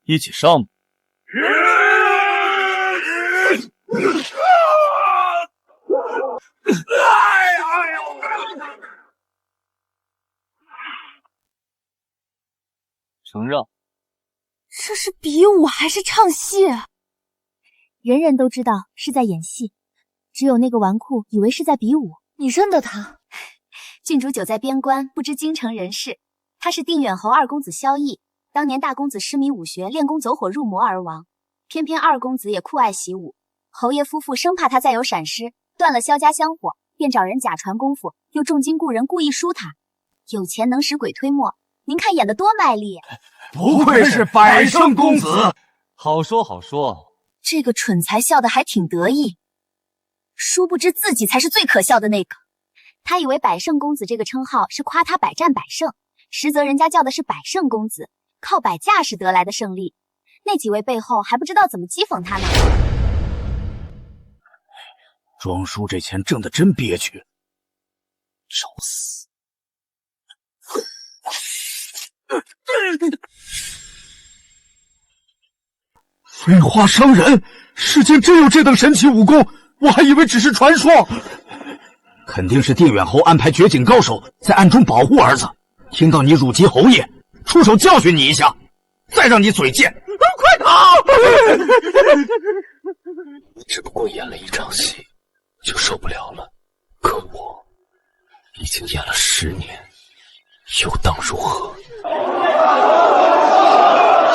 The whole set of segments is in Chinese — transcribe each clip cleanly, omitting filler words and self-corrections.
一起上吧。承让。这是比武还是唱戏？人人都知道是在演戏，只有那个纨绔以为是在比武。你认得他？郡主久在边关，不知京城人事。他是定远侯二公子萧绎，当年大公子痴迷武学，练功走火入魔而亡。偏偏二公子也酷爱习武，侯爷夫妇生怕他再有闪失，断了萧家香火，便找人假传功夫，又重金雇人故意输他。有钱能使鬼推磨，您看演得多卖力！不愧是百胜公子，好说好说。这个蠢材笑得还挺得意，殊不知自己才是最可笑的那个。他以为百胜公子这个称号是夸他百战百胜，实则人家叫的是百胜公子，靠摆架势得来的胜利。那几位背后还不知道怎么讥讽他呢。庄叔这钱挣得真憋屈，找死！飞花伤人，世间真有这等神奇武功，我还以为只是传说。肯定是定远侯安排绝景高手在暗中保护儿子，听到你辱及侯爷，出手教训你一下，再让你嘴贱。快逃！只不过演了一场戏，就受不了了。可我已经演了10年，又当如何？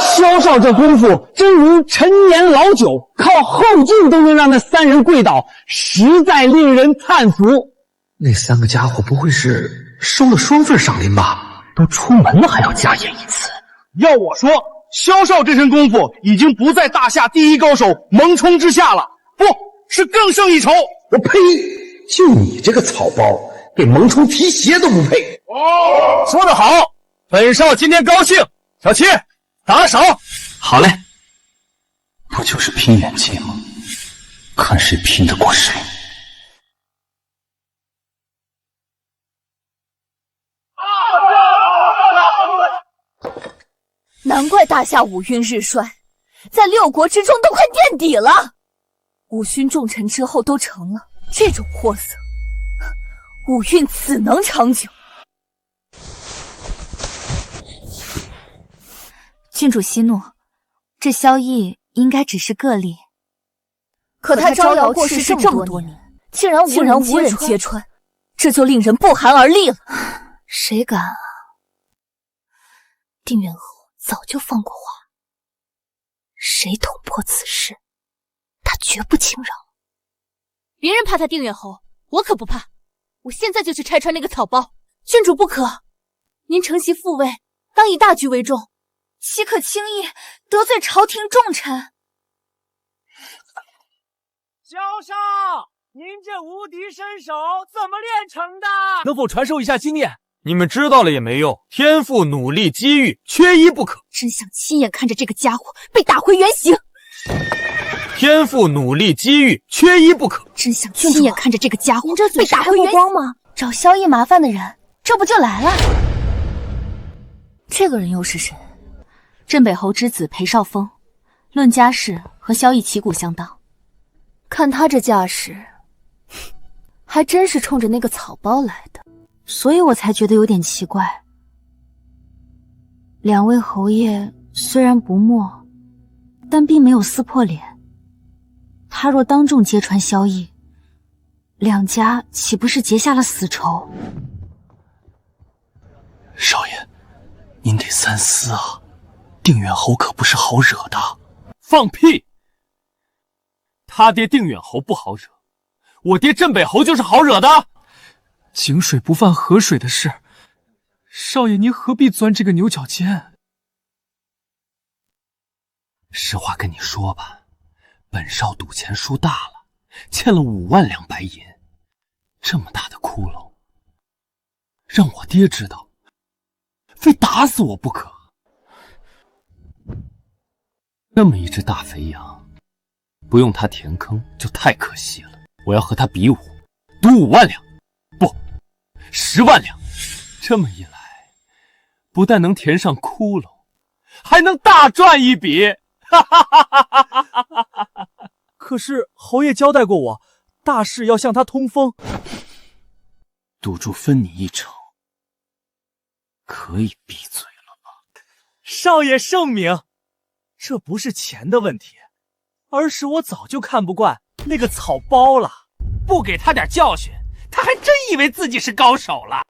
萧少这功夫真如陈年老酒，靠后劲都能让那3人跪倒，实在令人叹服。那3个家伙不会是收了双份赏银吧？都出门了还要加演一次？要我说，萧少这身功夫已经不在大夏第一高手蒙冲之下了，不是更胜一筹。我呸！就你这个草包，给蒙冲提鞋都不配。说得好，本少今天高兴。小七，打赏。好嘞，不就是拼演技吗？看谁拼得过谁。难怪大夏武运日衰，在6国之中都快垫底了。武勋重臣之后都成了这种货色，武运怎能长久？郡主息怒，这萧绎应该只是个例。可他招摇过市这么多年，竟然无人揭穿，这就令人不寒而栗了。谁敢啊？定远侯早就放过话，谁捅破此事，他绝不轻饶。别人怕他定远侯，我可不怕。我现在就去拆穿那个草包。郡主不可，您承袭父位，当以大局为重，岂可轻易得罪朝廷重臣？萧少，您这无敌身手怎么练成的？能否传授一下经验？你们知道了也没用，天赋、努力、机遇，缺一不可。真想亲眼看着这个家伙被打回原形。天赋、努力、机遇，缺一不可。真想亲眼看着这个家伙这被打回原形吗？找萧绎麻烦的人，这不就来了？这个人又是谁？镇北侯之子裴少峰，论家世和萧绎旗鼓相当。看他这架势，还真是冲着那个草包来的。所以我才觉得有点奇怪。2位侯爷虽然不默，但并没有撕破脸。他若当众揭穿萧绎，2家岂不是结下了死仇？少爷，您得三思啊！定远侯可不是好惹的。放屁！他爹定远侯不好惹，我爹镇北侯就是好惹的。井水不犯河水的事，少爷您何必钻这个牛角尖？实话跟你说吧，本少赌钱输大了，欠了5万两白银，这么大的窟窿，让我爹知道，非打死我不可。这么一只大肥羊，不用他填坑就太可惜了。我要和他比武，赌5万两，不，10万两。这么一来，不但能填上窟窿，还能大赚一笔。哈哈哈哈哈哈！可是侯爷交代过我，大事要向他通风。赌注分你一成，可以闭嘴了吧？少爷圣明，这不是钱的问题，而是我早就看不惯那个草包了。不给他点教训，他还真以为自己是高手了。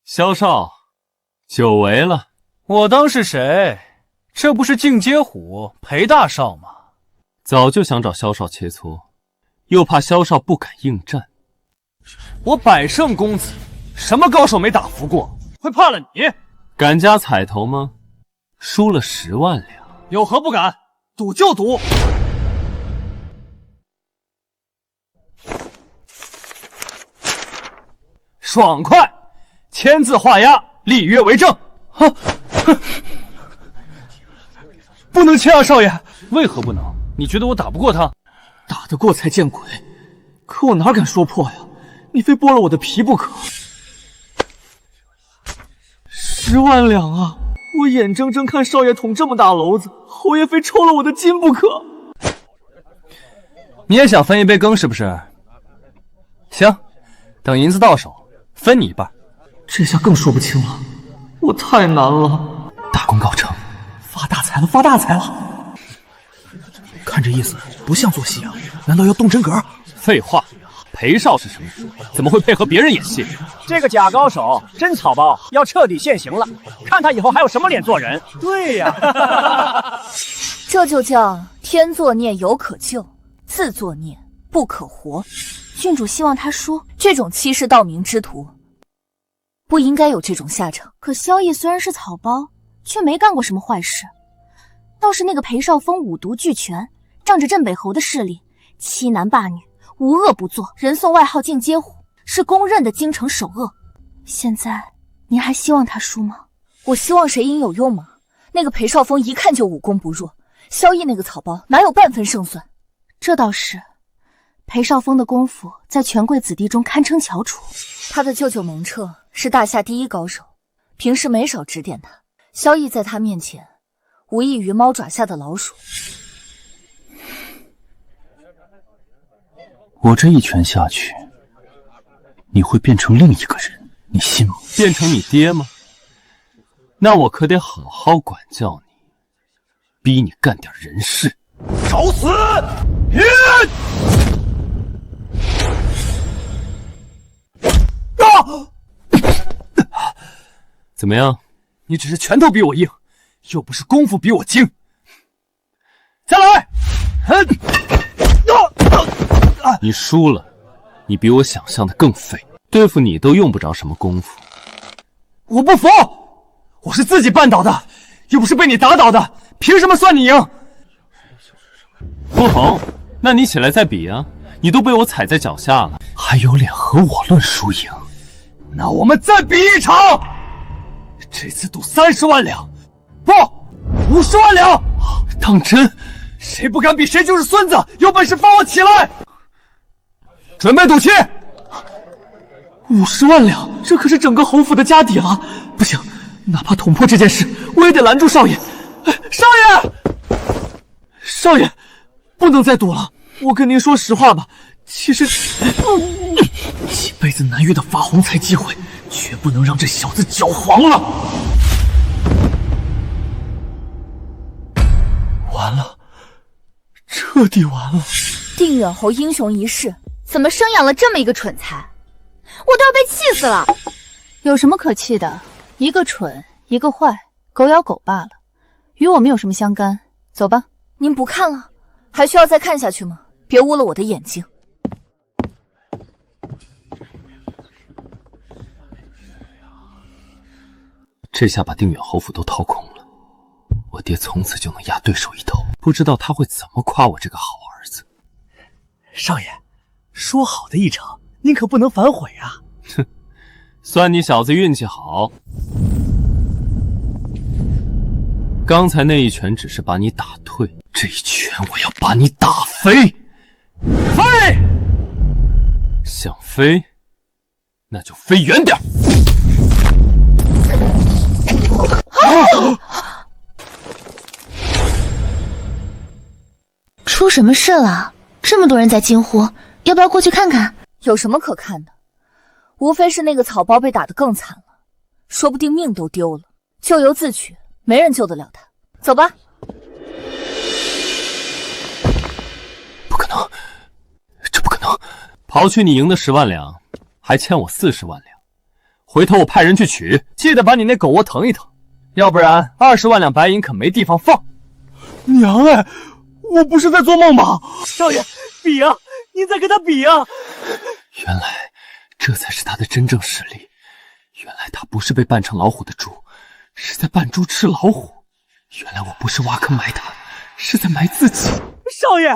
萧少，久违了。我当是谁？这不是进阶虎裴大少吗？早就想找萧少切磋，又怕萧少不敢应战。我百胜公子，什么高手没打服过，会怕了你？敢加彩头吗？输了10万两，有何不敢？赌就赌。爽快，签字画押，立约为证。不能签啊，少爷！为何不能？你觉得我打不过他？打得过才见鬼！可我哪敢说破呀？你非剥了我的皮不可。10万两啊！我眼睁睁看少爷捅这么大篓子，侯爷非抽了我的筋不可。你也想分一杯羹是不是？行，等银子到手，分你一半。这下更说不清了，我太难了。大功告成，发大财了，发大财了！看这意思，不像做戏啊，难道要动真格？废话，裴少是什么？怎么会配合别人演戏？这个假高手真草包，要彻底现形了。看他以后还有什么脸做人？对呀，这就叫天作孽犹可救，自作孽不可活。郡主希望他输，这种欺世盗名之徒，不应该有这种下场。可萧逸虽然是草包，却没干过什么坏事。倒是那个裴少峰五毒俱全，仗着镇北侯的势力，欺男霸女，无恶不作，人送外号进阶虎，是公认的京城首恶。现在您还希望他输吗？我希望谁赢有用吗？那个裴少峰一看就武功不弱，萧逸那个草包哪有半分胜算？这倒是，裴少峰的功夫在权贵子弟中堪称翘楚。他的舅舅蒙彻是大夏第一高手，平时没少指点他。萧逸在他面前无异于猫爪下的老鼠。我这一拳下去，你会变成另一个人，你信吗？变成你爹吗？那我可得好好管教你，逼你干点人事。找死！怎么样？你只是拳头比我硬，又不是功夫比我精。再来！你输了，你比我想象的更废，对付你都用不着什么功夫。我不服！我是自己绊倒的，又不是被你打倒的，凭什么算你赢？不红，那你起来再比啊！你都被我踩在脚下了，还有脸和我论输赢？那我们再比一场，这次赌30万两，不，50万两！当真？谁不敢比谁就是孙子！有本事帮我起来！准备赌气！50万两，这可是整个侯府的家底了！不行，哪怕捅破这件事，我也得拦住少爷！少爷，少爷，不能再赌了！我跟您说实话吧，其实几辈子难遇的发红财机会，绝不能让这小子搅黄了。完了，彻底完了！定远侯英雄一世，怎么生养了这么一个蠢材？我都要被气死了！有什么可气的？一个蠢，一个坏，狗咬狗罢了，与我们有什么相干？走吧。您不看了，还需要再看下去吗？别污了我的眼睛。这下把定远侯府都掏空了，我爹从此就能压对手一头。不知道他会怎么夸我这个好儿子。少爷，说好的一场，您可不能反悔啊！哼，算你小子运气好。刚才那一拳只是把你打退，这一拳我要把你打飞！飞！想飞？那就飞远点。出什么事了？这么多人在惊呼，要不要过去看看？有什么可看的？无非是那个草包被打得更惨了，说不定命都丢了。咎由自取，没人救得了他。走吧。不可能，这不可能！刨去你赢的10万两，还欠我40万两。回头我派人去取，记得把你那狗窝腾一腾，要不然20万两白银可没地方放。娘哎，我不是在做梦吧？少爷，比啊！您在跟他比啊！原来这才是他的真正实力。原来他不是被扮成老虎的猪，是在扮猪吃老虎。原来我不是挖坑埋他，是在埋自己。少爷，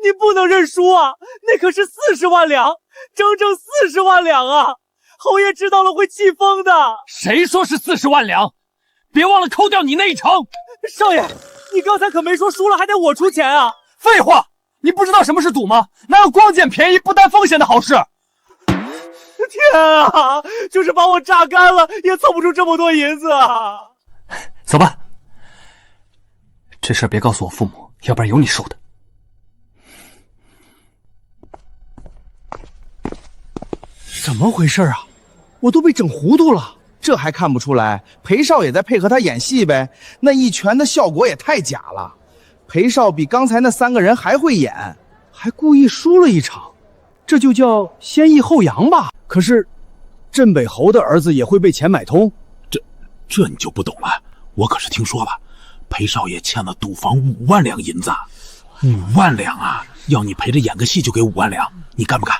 你不能认输啊！那可是40万两，整整40万两啊！侯爷知道了会气疯的。谁说是40万两？别忘了扣掉你那一成。少爷，你刚才可没说输了还得我出钱啊！废话，你不知道什么是赌吗？哪有光捡便宜不担风险的好事？天啊，就是把我榨干了，也凑不出这么多银子啊！走吧，这事儿别告诉我父母，要不然有你受的。怎么回事啊？我都被整糊涂了，这还看不出来？裴少也在配合他演戏呗，那一拳的效果也太假了。裴少比刚才那3个人还会演，还故意输了一场，这就叫先抑后扬吧？可是，镇北侯的儿子也会被钱买通？这你就不懂了。我可是听说了，裴少爷欠了赌坊5万两银子，5万两啊！要你陪着演个戏就给5万两，你干不干？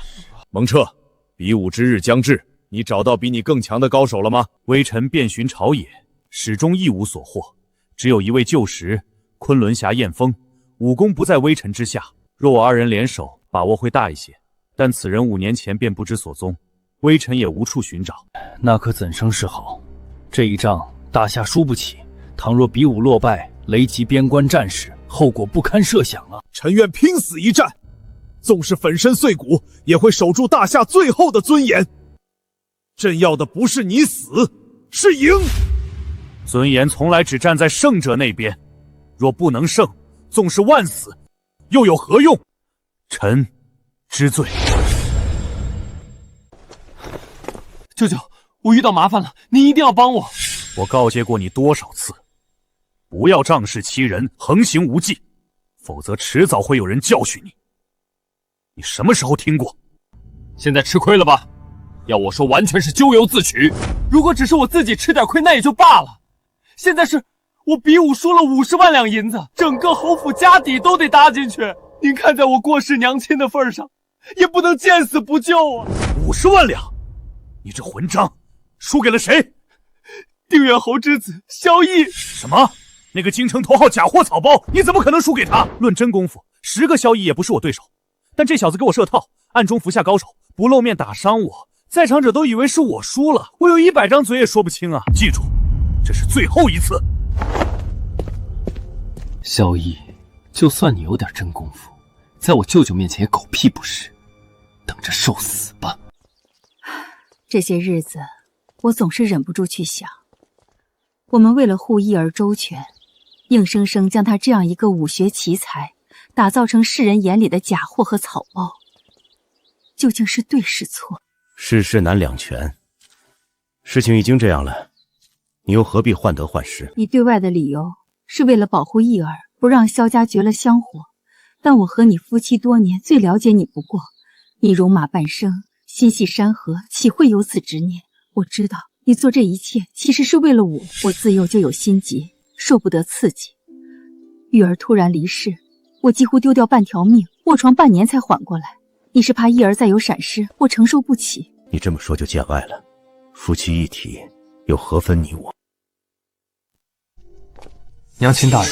蒙彻，比武之日将至，你找到比你更强的高手了吗？微臣遍寻朝野，始终一无所获，只有一位旧识，昆仑侠燕峰，武功不在微臣之下。若我2人联手，把握会大一些。但此人5年前便不知所踪，微臣也无处寻找。那可怎生是好？这一仗大夏输不起，倘若比武落败，雷及边关战士，后果不堪设想啊！臣愿拼死一战，纵是粉身碎骨，也会守住大夏最后的尊严。朕要的不是你死，是赢。尊严从来只站在胜者那边，若不能胜，纵是万死，又有何用？臣知罪。舅舅，我遇到麻烦了，您一定要帮我。我告诫过你多少次，不要仗势欺人，横行无忌，否则迟早会有人教训你。你什么时候听过？现在吃亏了吧？要我说，完全是咎由自取。如果只是我自己吃点亏，那也就罢了。现在是我比武输了50万两银子，整个侯府家底都得搭进去。您看在我过世娘亲的份上，也不能见死不救啊！50万两，你这混账，输给了谁？定远侯之子萧绎。什么？那个京城头号假货草包，你怎么可能输给他？论真功夫，10个萧绎也不是我对手。但这小子给我设套，暗中服下高手，不露面打伤我，在场者都以为是我输了，我有100张嘴也说不清啊！记住，这是最后一次。萧绎，就算你有点真功夫，在我舅舅面前也狗屁不是，等着受死吧。这些日子，我总是忍不住去想，我们为了护义儿周全，硬生生将他这样一个武学奇才，打造成世人眼里的假货和草包，究竟是对是错？世事难两全，事情已经这样了，你又何必患得患失？你对外的理由是为了保护义儿，不让萧家绝了香火。但我和你夫妻多年，最了解你不过。你戎马半生，心系山河，岂会有此执念？我知道你做这一切其实是为了我。我自幼就有心结，受不得刺激。玉儿突然离世，我几乎丢掉半条命，卧床半年才缓过来。你是怕义儿再有闪失，我承受不起。你这么说就见外了，夫妻一体，又何分你我？娘亲大人，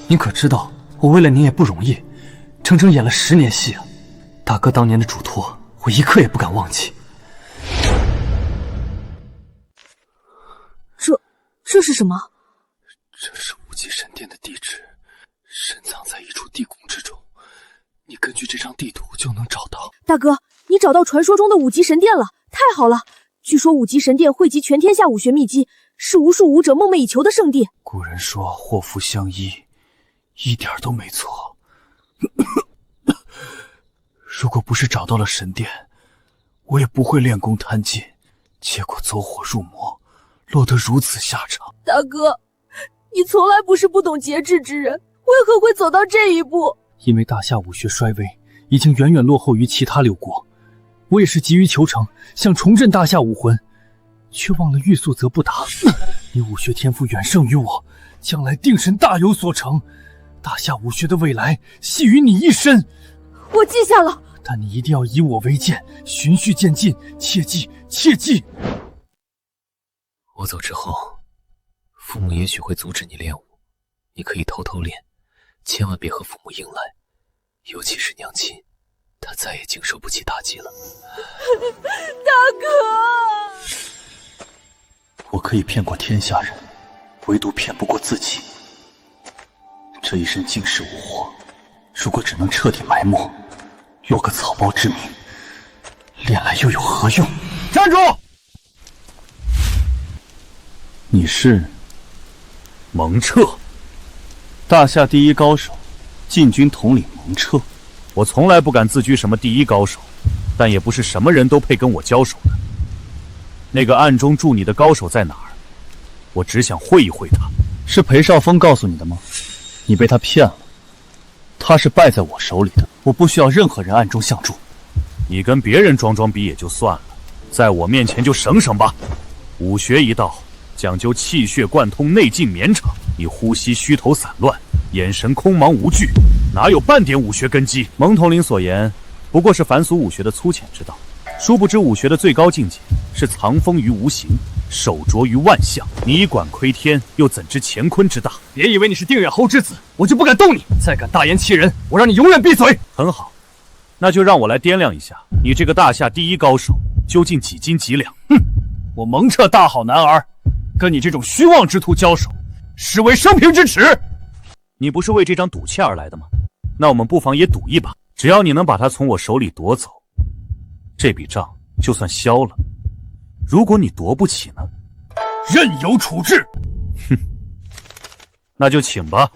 您可知道我为了您也不容易，整整演了10年戏了。大哥当年的嘱托，我一刻也不敢忘记。这是什么？这是无极神殿的地址，深藏在一处地宫之中。你根据这张地图就能找到。大哥，你找到传说中的5级神殿了，太好了！据说五级神殿汇集全天下武学秘籍，是无数武者梦寐以求的圣地。古人说祸福相依，一点都没错。如果不是找到了神殿，我也不会练功贪劲，结果走火入魔，落得如此下场。大哥，你从来不是不懂节制之人，为何会走到这一步？因为大夏武学衰微，已经远远落后于其他6国。我也是急于求成，想重振大夏武魂，却忘了欲速则不达。你武学天赋远胜于我，将来定神大有所成。大夏武学的未来系于你一身。我记下了，但你一定要以我为鉴，循序渐进，切记切记。我走之后，父母也许会阻止你练武，你可以偷偷练，千万别和父母硬来，尤其是娘亲，她再也经受不起打击了。大哥，我可以骗过天下人，唯独骗不过自己。这一身尽是武火，如果只能彻底埋没，落个草包之名，练来又有何用？站住！你是蒙彻，大夏第一高手，禁军统领蒙彻。我从来不敢自居什么第一高手，但也不是什么人都配跟我交手的。那个暗中助你的高手在哪儿？我只想会一会他。是裴少峰告诉你的吗？你被他骗了，他是败在我手里的，我不需要任何人暗中相助。你跟别人装装逼也就算了，在我面前就省省吧。武学一道，讲究气血贯通，内劲绵长。你呼吸虚头散乱，眼神空茫无惧，哪有半点武学根基？蒙统领所言，不过是凡俗武学的粗浅之道。殊不知武学的最高境界是藏锋于无形，手着于万象。你以管窥天，又怎知乾坤之大？别以为你是定远侯之子，我就不敢动你。再敢大言欺人，我让你永远闭嘴。很好，那就让我来掂量一下，你这个大夏第一高手究竟几斤几两？哼，我蒙彻大好男儿，跟你这种虚妄之徒交手，实为生平之耻。你不是为这张赌气而来的吗？那我们不妨也赌一把，只要你能把他从我手里夺走，这笔账就算消了。如果你夺不起呢？任由处置。哼，那就请吧。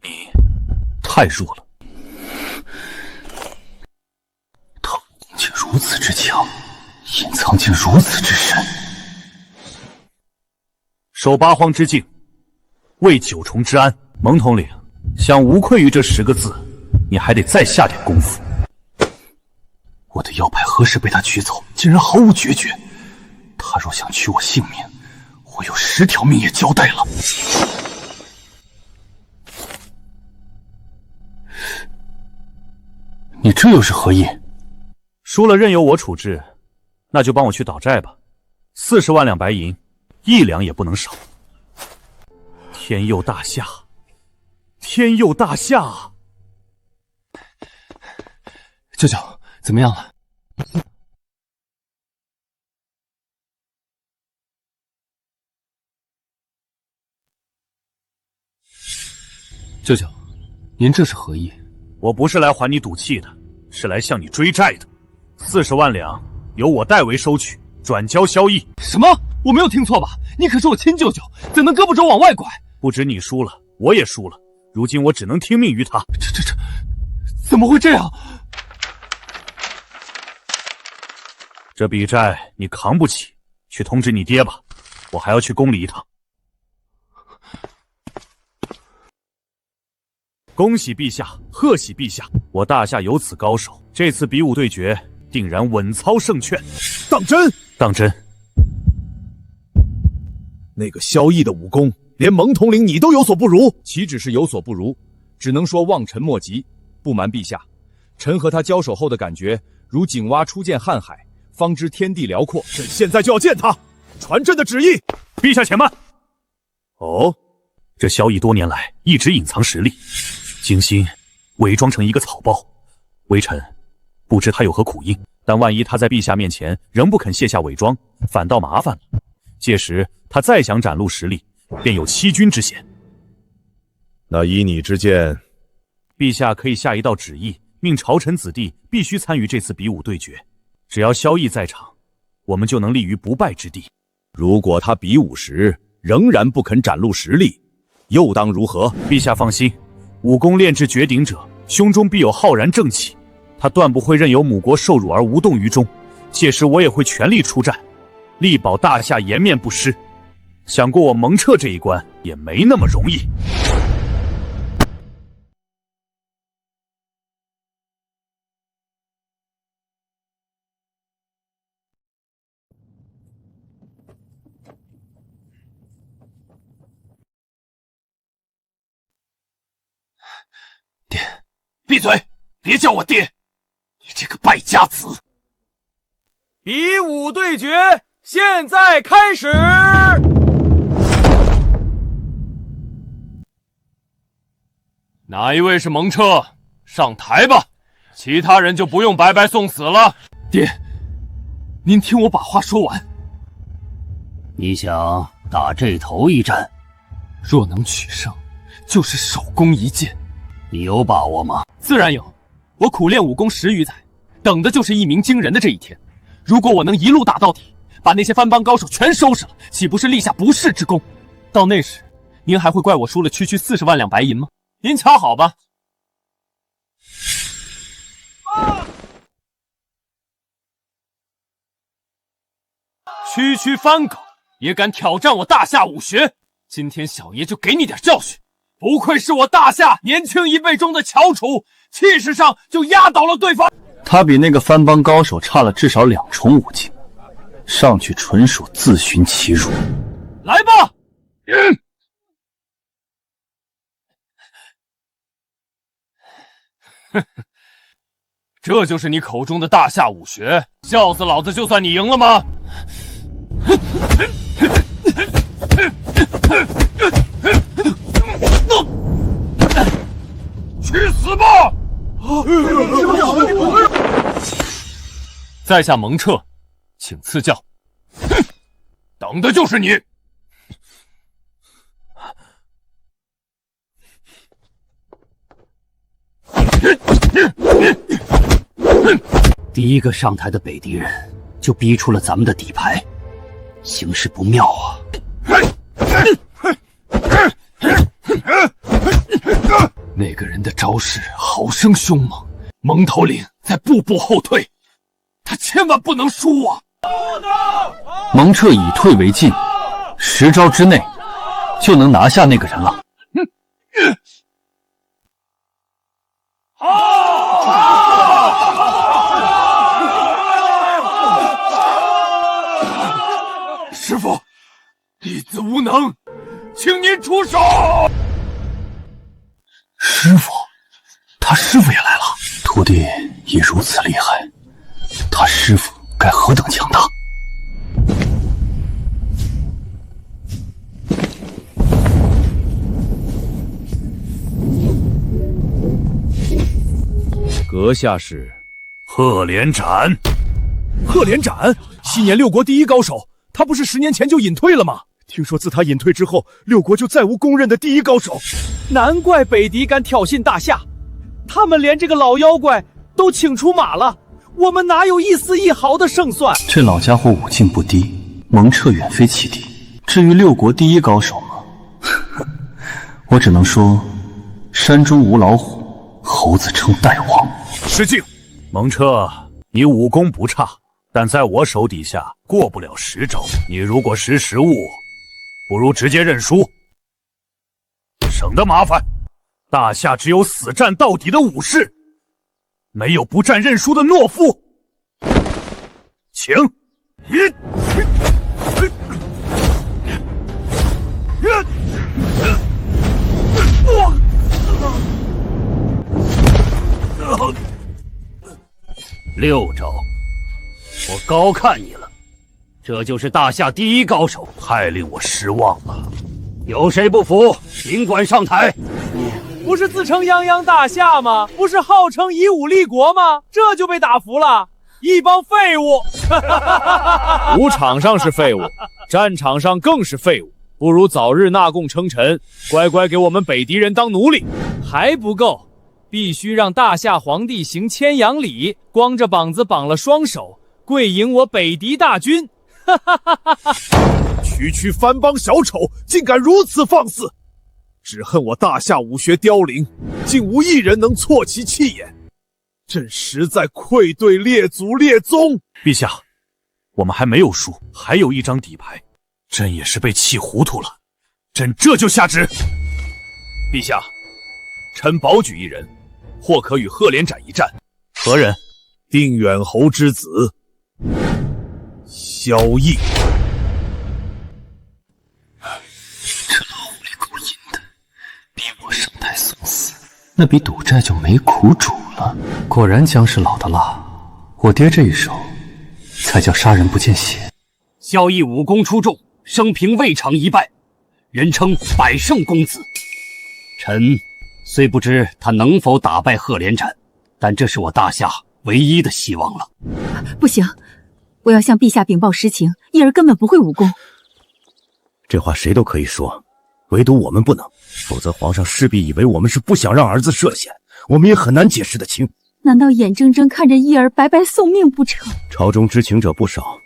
你太弱了。他武功竟如此之强，隐藏竟如此之深。守八荒之境，为九重之安。蒙统领，想无愧于这10个字，你还得再下点功夫。我的腰牌何时被他取走，竟然毫无决绝。他若想取我性命，我有10条命也交代了。你这又是何意？输了任由我处置，那就帮我去倒债吧。40万两白银，1两也不能少。天佑大夏，天佑大夏！舅舅，怎么样了？舅舅，您这是何意？我不是来还你赌气的，是来向你追债的。40万两由我代为收取，转交萧逸。什么？我没有听错吧？你可是我亲舅舅，怎能胳膊肘往外拐？不止你输了，我也输了。如今我只能听命于他。这怎么会这样？这笔债你扛不起，去通知你爹吧。我还要去宫里一趟。恭喜陛下，贺喜陛下！我大夏有此高手，这次比武对决定然稳操胜券。当真？当真。那个萧逸的武功，连蒙统领你都有所不如。岂止是有所不如，只能说望尘莫及。不瞒陛下，臣和他交手后的感觉，如井蛙初见瀚海，方知天地辽阔。朕现在就要见他，传朕的旨意。陛下且慢。哦，这萧逸多年来一直隐藏实力，精心伪装成一个草包。微臣不知他有何苦因。但万一他在陛下面前仍不肯卸下伪装，反倒麻烦了。届时他再想展露实力，便有欺君之嫌。那依你之见，陛下可以下一道旨意，命朝臣子弟必须参与这次比武对决。只要萧逸在场，我们就能立于不败之地。如果他比武时仍然不肯展露实力，又当如何？陛下放心，武功炼至绝顶者，胸中必有浩然正气，他断不会任由母国受辱而无动于衷。届时我也会全力出战，力保大夏颜面不失。想过我蒙彻这一关也没那么容易。爹，闭嘴！别叫我爹！你这个败家子！比武对决现在开始！哪一位是蒙彻？上台吧！其他人就不用白白送死了。爹，您听我把话说完。你想打这头一战？若能取胜，就是首功一件。你有把握吗？自然有，我苦练武功10余载，等的就是一鸣惊人的这一天。如果我能一路打到底，把那些番邦高手全收拾了，岂不是立下不世之功？到那时，您还会怪我输了区40万两白银吗？您瞧好吧。区番狗也敢挑战我大夏武学，今天小爷就给你点教训。不愧是我大夏年轻一辈中的翘楚，气势上就压倒了对方。他比那个番邦高手差了至少2重武技，上去纯属自寻其辱。来吧！这就是你口中的大夏武学？笑死老子！就算你赢了吗？去死吧！在下蒙彻，请赐教。等的就是你！第一个上台的北狄人就逼出了咱们的底牌，形势不妙啊！那个人的招式好生凶猛，蒙头领在步步后退，他千万不能输啊！蒙彻以退为进，10招之内就能拿下那个人了。师父，弟子无能，请您出手。师父，他师父也来了。徒弟已如此厉害，他师父该何等强大！阁下是赫连斩。赫连斩，昔年6国第一高手，他不是10年前就隐退了吗？听说自他隐退之后，6国就再无公认的第一高手。难怪北狄敢挑衅大夏，他们连这个老妖怪都请出马了，我们哪有一丝一毫的胜算？这老家伙武劲不低，蒙彻远非其敌。至于6国第一高手吗？我只能说，山中无老虎，猴子称大王。失敬，蒙彻，你武功不差，但在我手底下过不了10招。你如果识时务，不如直接认输，省得麻烦。大夏只有死战到底的武士，没有不战认输的懦夫。请。6招，我高看你了，这就是大夏第一高手，太令我失望了。有谁不服，尽管上台。不是自称泱泱大夏吗？不是号称以武立国吗？这就被打服了，一帮废物！武场上是废物，战场上更是废物，不如早日纳贡称臣，乖乖给我们北狄人当奴隶。还不够，必须让大夏皇帝行牵羊礼，光着膀子绑了双手，跪迎我北狄大军。区番邦小丑，竟敢如此放肆！只恨我大夏武学凋零，竟无一人能挫其气焰。朕实在愧对列祖列宗。陛下，我们还没有输，还有一张底牌。朕也是被气糊涂了，朕这就下旨。陛下，臣保举一人，或可与赫连斩一战。何人？定远侯之子萧绎。这老狐狸狗阴的，逼我上台送死，那笔赌债就没苦主了。果然姜是老的辣，我爹这一手才叫杀人不见血。萧绎武功出众，生平未尝一败，人称百胜公子。臣虽不知他能否打败赫连斩，但这是我大夏唯一的希望了。不行，我要向陛下禀报实情，义儿根本不会武功。这话谁都可以说，唯独我们不能，否则皇上势必以为我们是不想让儿子涉险，我们也很难解释得清。难道眼睁睁看着义儿白白送命不成？朝中知情者不少，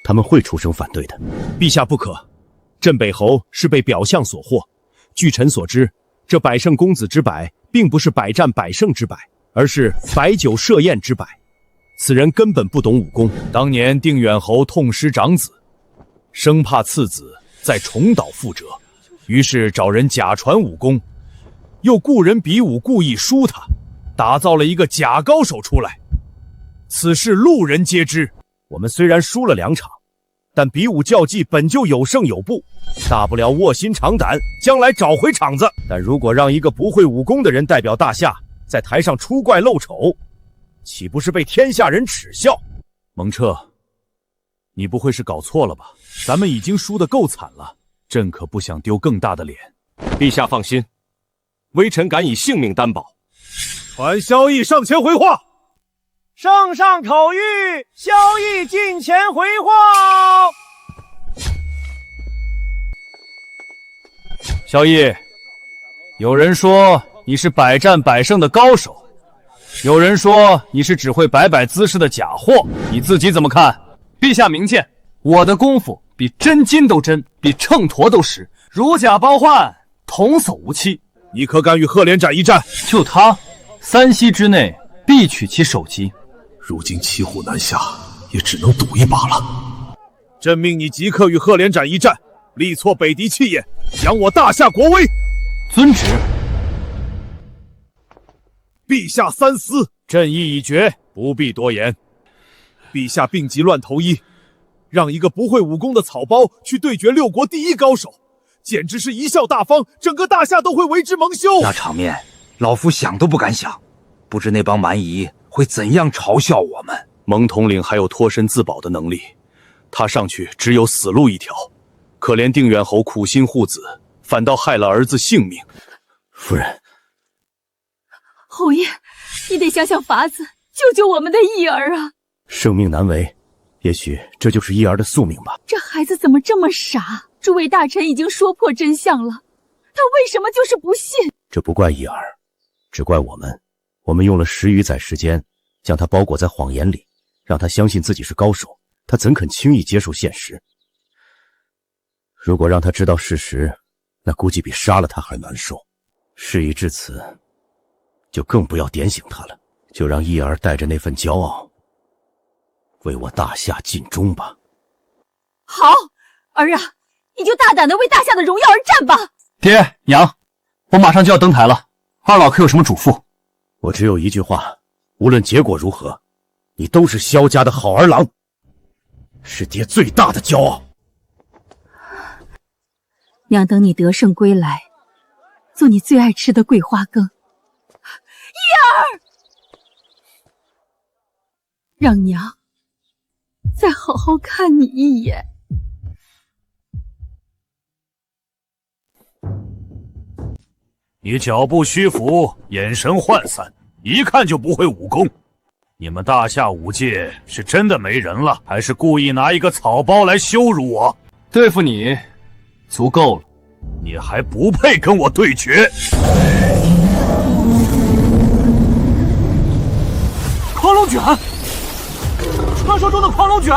他们会出声反对的。陛下不可，镇北侯是被表象所惑。据臣所知，这百胜公子之百，并不是百战百胜之百，而是摆酒设宴之百。此人根本不懂武功。当年定远侯痛失长子，生怕次子再重蹈覆辙，于是找人假传武功，又雇人比武故意输他，打造了一个假高手出来。此事路人皆知。我们虽然输了2场，但比武较技本就有胜有负，大不了卧薪尝胆，将来找回场子。但如果让一个不会武功的人代表大夏在台上出怪露丑，岂不是被天下人耻笑？蒙彻，你不会是搞错了吧？咱们已经输得够惨了，朕可不想丢更大的脸。陛下放心，微臣敢以性命担保。传萧绎上前回话。圣上口谕，萧绎近前回话。萧绎，有人说你是百战百胜的高手，有人说你是只会摆摆姿势的假货，你自己怎么看？陛下明鉴，我的功夫比真金都真，比秤砣都实，如假包换，童叟无欺。你可敢与赫连斩一战？就他，3息之内必取其首级。如今骑虎难下，也只能赌一把了。朕命你即刻与赫连斩一战，力挫北狄气焰，扬我大夏国威。遵旨。陛下三思，朕意已决，不必多言。陛下病急乱投医，让一个不会武功的草包去对决6国第一高手，简直是贻笑大方，整个大夏都会为之蒙羞。那场面，老夫想都不敢想，不知那帮蛮夷会怎样嘲笑我们。蒙统领还有脱身自保的能力，他上去只有死路一条。可怜定远侯苦心护子，反倒害了儿子性命。夫人，侯爷，你得想想法子，救救我们的义儿啊！生命难违，也许这就是义儿的宿命吧。这孩子怎么这么傻？诸位大臣已经说破真相了，他为什么就是不信？这不怪义儿，只怪我们。我们用了10余载时间，将他包裹在谎言里，让他相信自己是高手，他怎肯轻易接受现实？如果让他知道事实，那估计比杀了他还难受。事已至此，就更不要点醒他了，就让义儿带着那份骄傲，为我大夏尽忠吧。好，儿啊，你就大胆的为大夏的荣耀而战吧。爹娘，我马上就要登台了，二老可有什么嘱咐？我只有一句话，无论结果如何，你都是萧家的好儿郎，是爹最大的骄傲。娘等你得胜归来，做你最爱吃的桂花羹。义儿，让娘再好好看你一眼。你脚步虚浮，眼神涣散，一看就不会武功。你们大夏武界是真的没人了，还是故意拿一个草包来羞辱我？对付你，足够了。你还不配跟我对决！狂龙卷，传说中的狂龙卷。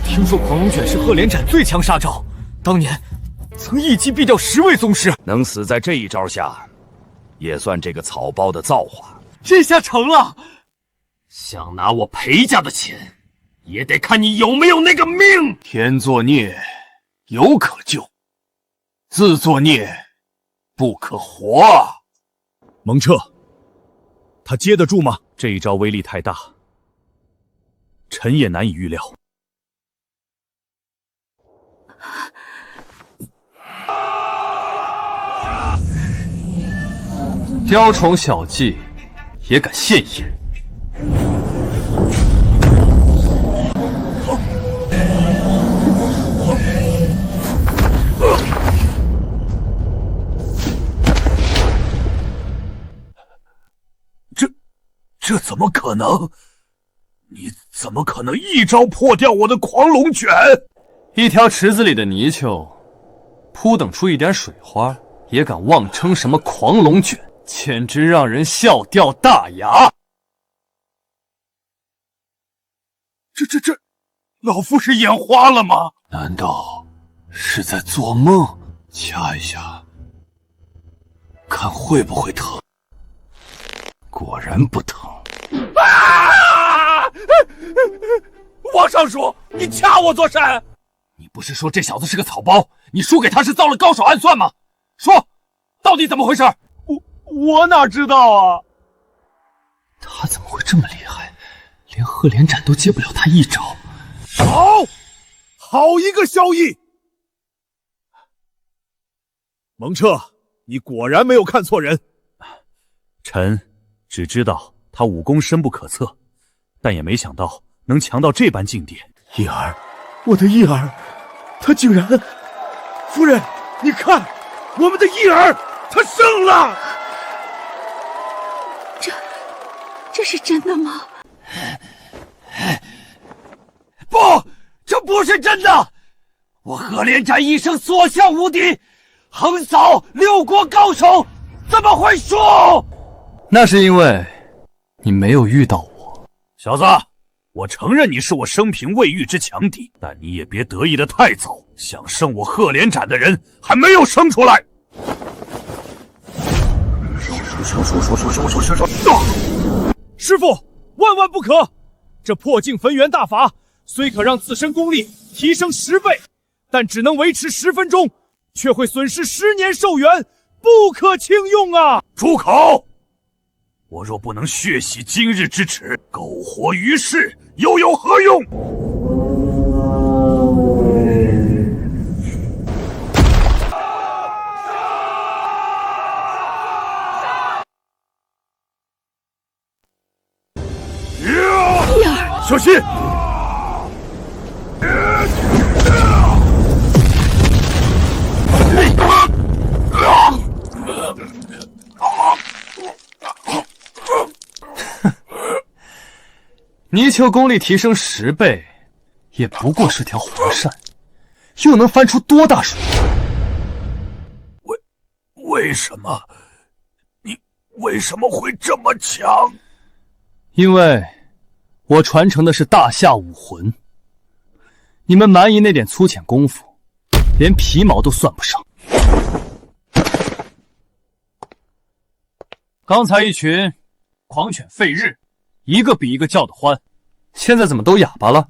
听说狂龙卷是鹤连斩最强杀招，当年曾一击毙掉10位宗师。能死在这一招下，也算这个草包的造化。这下成了。想拿我裴家的钱，也得看你有没有那个命。天作孽，有可救；自作孽，不可活啊！蒙彻，他接得住吗？这一招威力太大，臣也难以预料。雕虫小技，也敢现眼？这怎么可能？你怎么可能一招破掉我的狂龙卷？一条池子里的泥鳅，扑腾出一点水花，也敢妄称什么狂龙卷，简直让人笑掉大牙！这，老夫是眼花了吗？难道是在做梦？掐一下，看会不会疼？果然不疼。皇上说你掐我做甚？你不是说这小子是个草包，你输给他是遭了高手暗算吗？说，到底怎么回事？我哪知道啊？他怎么会这么厉害？连鹤连斩都接不了他一招。好一个萧逸！蒙彻，你果然没有看错人。臣只知道他武功深不可测，但也没想到能强到这般境地。义儿，我的义儿，他竟然……夫人，你看，我们的义儿，他胜了！这是真的吗？不，这不是真的！我鹤连斩一生所向无敌，横扫6国高手，怎么会输？那是因为你没有遇到我。小子，我承认你是我生平未遇之强敌，但你也别得意的太早，想胜我鹤连斩的人还没有生出来。师傅，万万不可！这破镜焚元大法虽可让自身功力提升10倍，但只能维持10分钟，却会损失10年寿元，不可轻用啊！住口！我若不能血洗今日之耻，苟活于世又有何用？小心！泥鳅功力提升10倍，也不过是条活鳝，又能翻出多大水？为什么？你为什么会这么强？因为我传承的是大夏武魂，你们蛮夷那点粗浅功夫，连皮毛都算不上。刚才一群狂犬吠日，一个比一个叫得欢，现在怎么都哑巴了？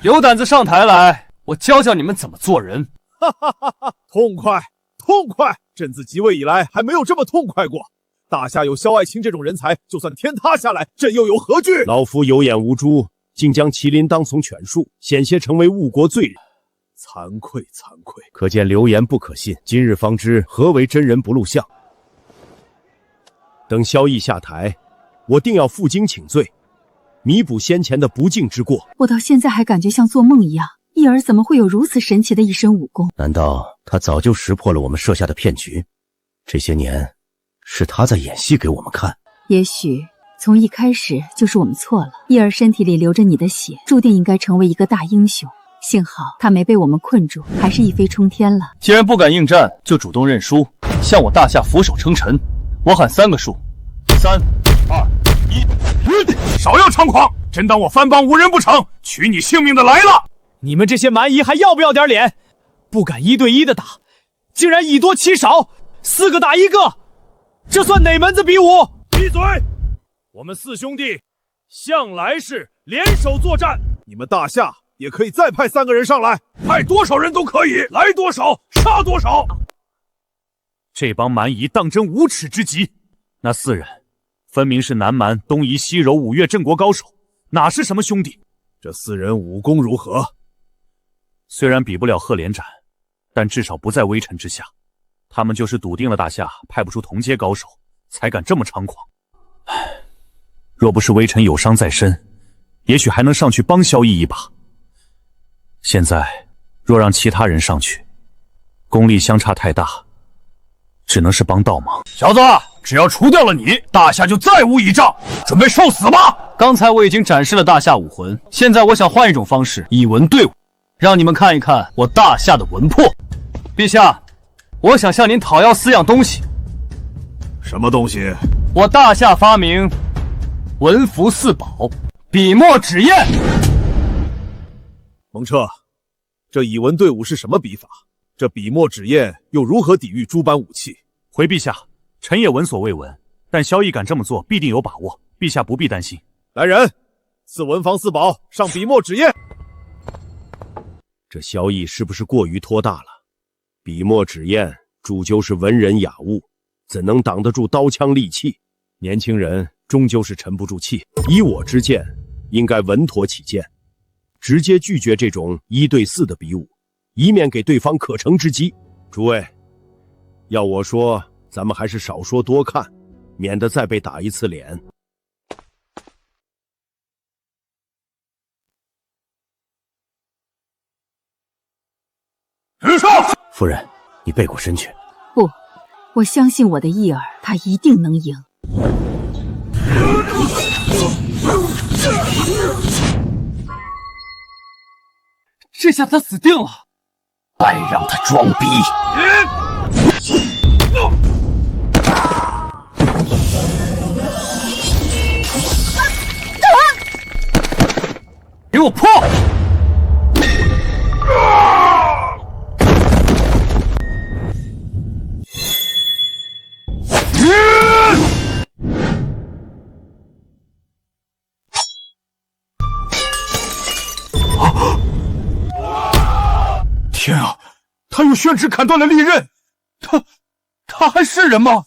有胆子上台来，我教教你们怎么做人。哈哈哈哈！痛快，痛快！朕自即位以来还没有这么痛快过。大夏有萧爱卿这种人才，就算天塌下来，朕又有何惧？老夫有眼无珠，竟将麒麟当从犬术，险些成为误国罪人。惭愧，惭愧！可见流言不可信，今日方知何为真人不露相。等萧逸下台，我定要负荆请罪，弥补先前的不敬之过。我到现在还感觉像做梦一样，义儿怎么会有如此神奇的一身武功？难道他早就识破了我们设下的骗局？这些年是他在演戏给我们看。也许从一开始就是我们错了。叶儿身体里流着你的血，注定应该成为一个大英雄。幸好他没被我们困住，还是一飞冲天了。既然不敢应战，就主动认输，向我大夏俯首称臣。我喊3个数，3、2、1，少要猖狂！真当我番邦无人不成？取你性命的来了！你们这些蛮夷还要不要点脸？不敢1对1的打，竟然以多欺少，4个打1个，这算哪门子比武？闭嘴！我们4兄弟向来是联手作战，你们大夏也可以再派3个人上来，派多少人都可以，来多少杀多少。这帮蛮夷当真无耻之极！那4人分明是南蛮、东夷、西柔5岳镇国高手，哪是什么兄弟？这4人武功如何？虽然比不了赫连斩，但至少不在微臣之下。他们就是笃定了大夏派不出同阶高手，才敢这么猖狂。若不是微臣有伤在身，也许还能上去帮萧逸一把。现在若让其他人上去，功力相差太大，只能是帮倒忙。小子，只要除掉了你，大夏就再无倚仗，准备受死吧！刚才我已经展示了大夏武魂，现在我想换一种方式，以文对武，让你们看一看我大夏的魂魄。陛下，我想向您讨要4样东西。什么东西？我大夏发明文符4宝，笔墨纸砚。蒙彻，这以文对武是什么笔法？这笔墨纸砚又如何抵御诸般武器？回陛下，臣也闻所未闻，但萧逸敢这么做，必定有把握，陛下不必担心。来人，赐文房4宝，上笔墨纸砚。这萧逸是不是过于托大了？笔墨纸砚终究是文人雅物，怎能挡得住刀枪利器？年轻人终究是沉不住气。以我之见，应该稳妥起见，直接拒绝这种1对4的比武，以免给对方可乘之机。诸位，要我说，咱们还是少说多看，免得再被打一次脸。直上！夫人，你背过身去。不，我相信我的义儿，他一定能赢。这下他死定了！再让他装逼！给我破！天啊！他用宣纸砍断了利刃，他还是人吗？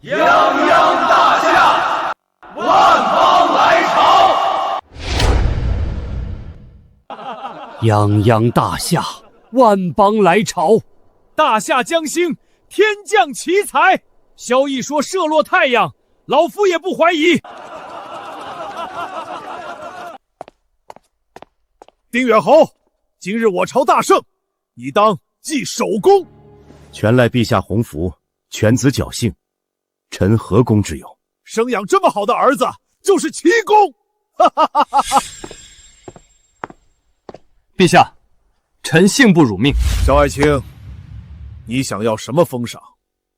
泱泱大夏，万邦来朝！泱泱大夏，万邦来朝！大夏将兴，天降奇才。萧逸说射落太阳，老夫也不怀疑。丁远侯，今日我朝大胜，你当记首功。全赖陛下洪福，犬子侥幸，臣何功之有？生养这么好的儿子，就是奇功。陛下，臣幸不辱命。萧爱卿，你想要什么封赏，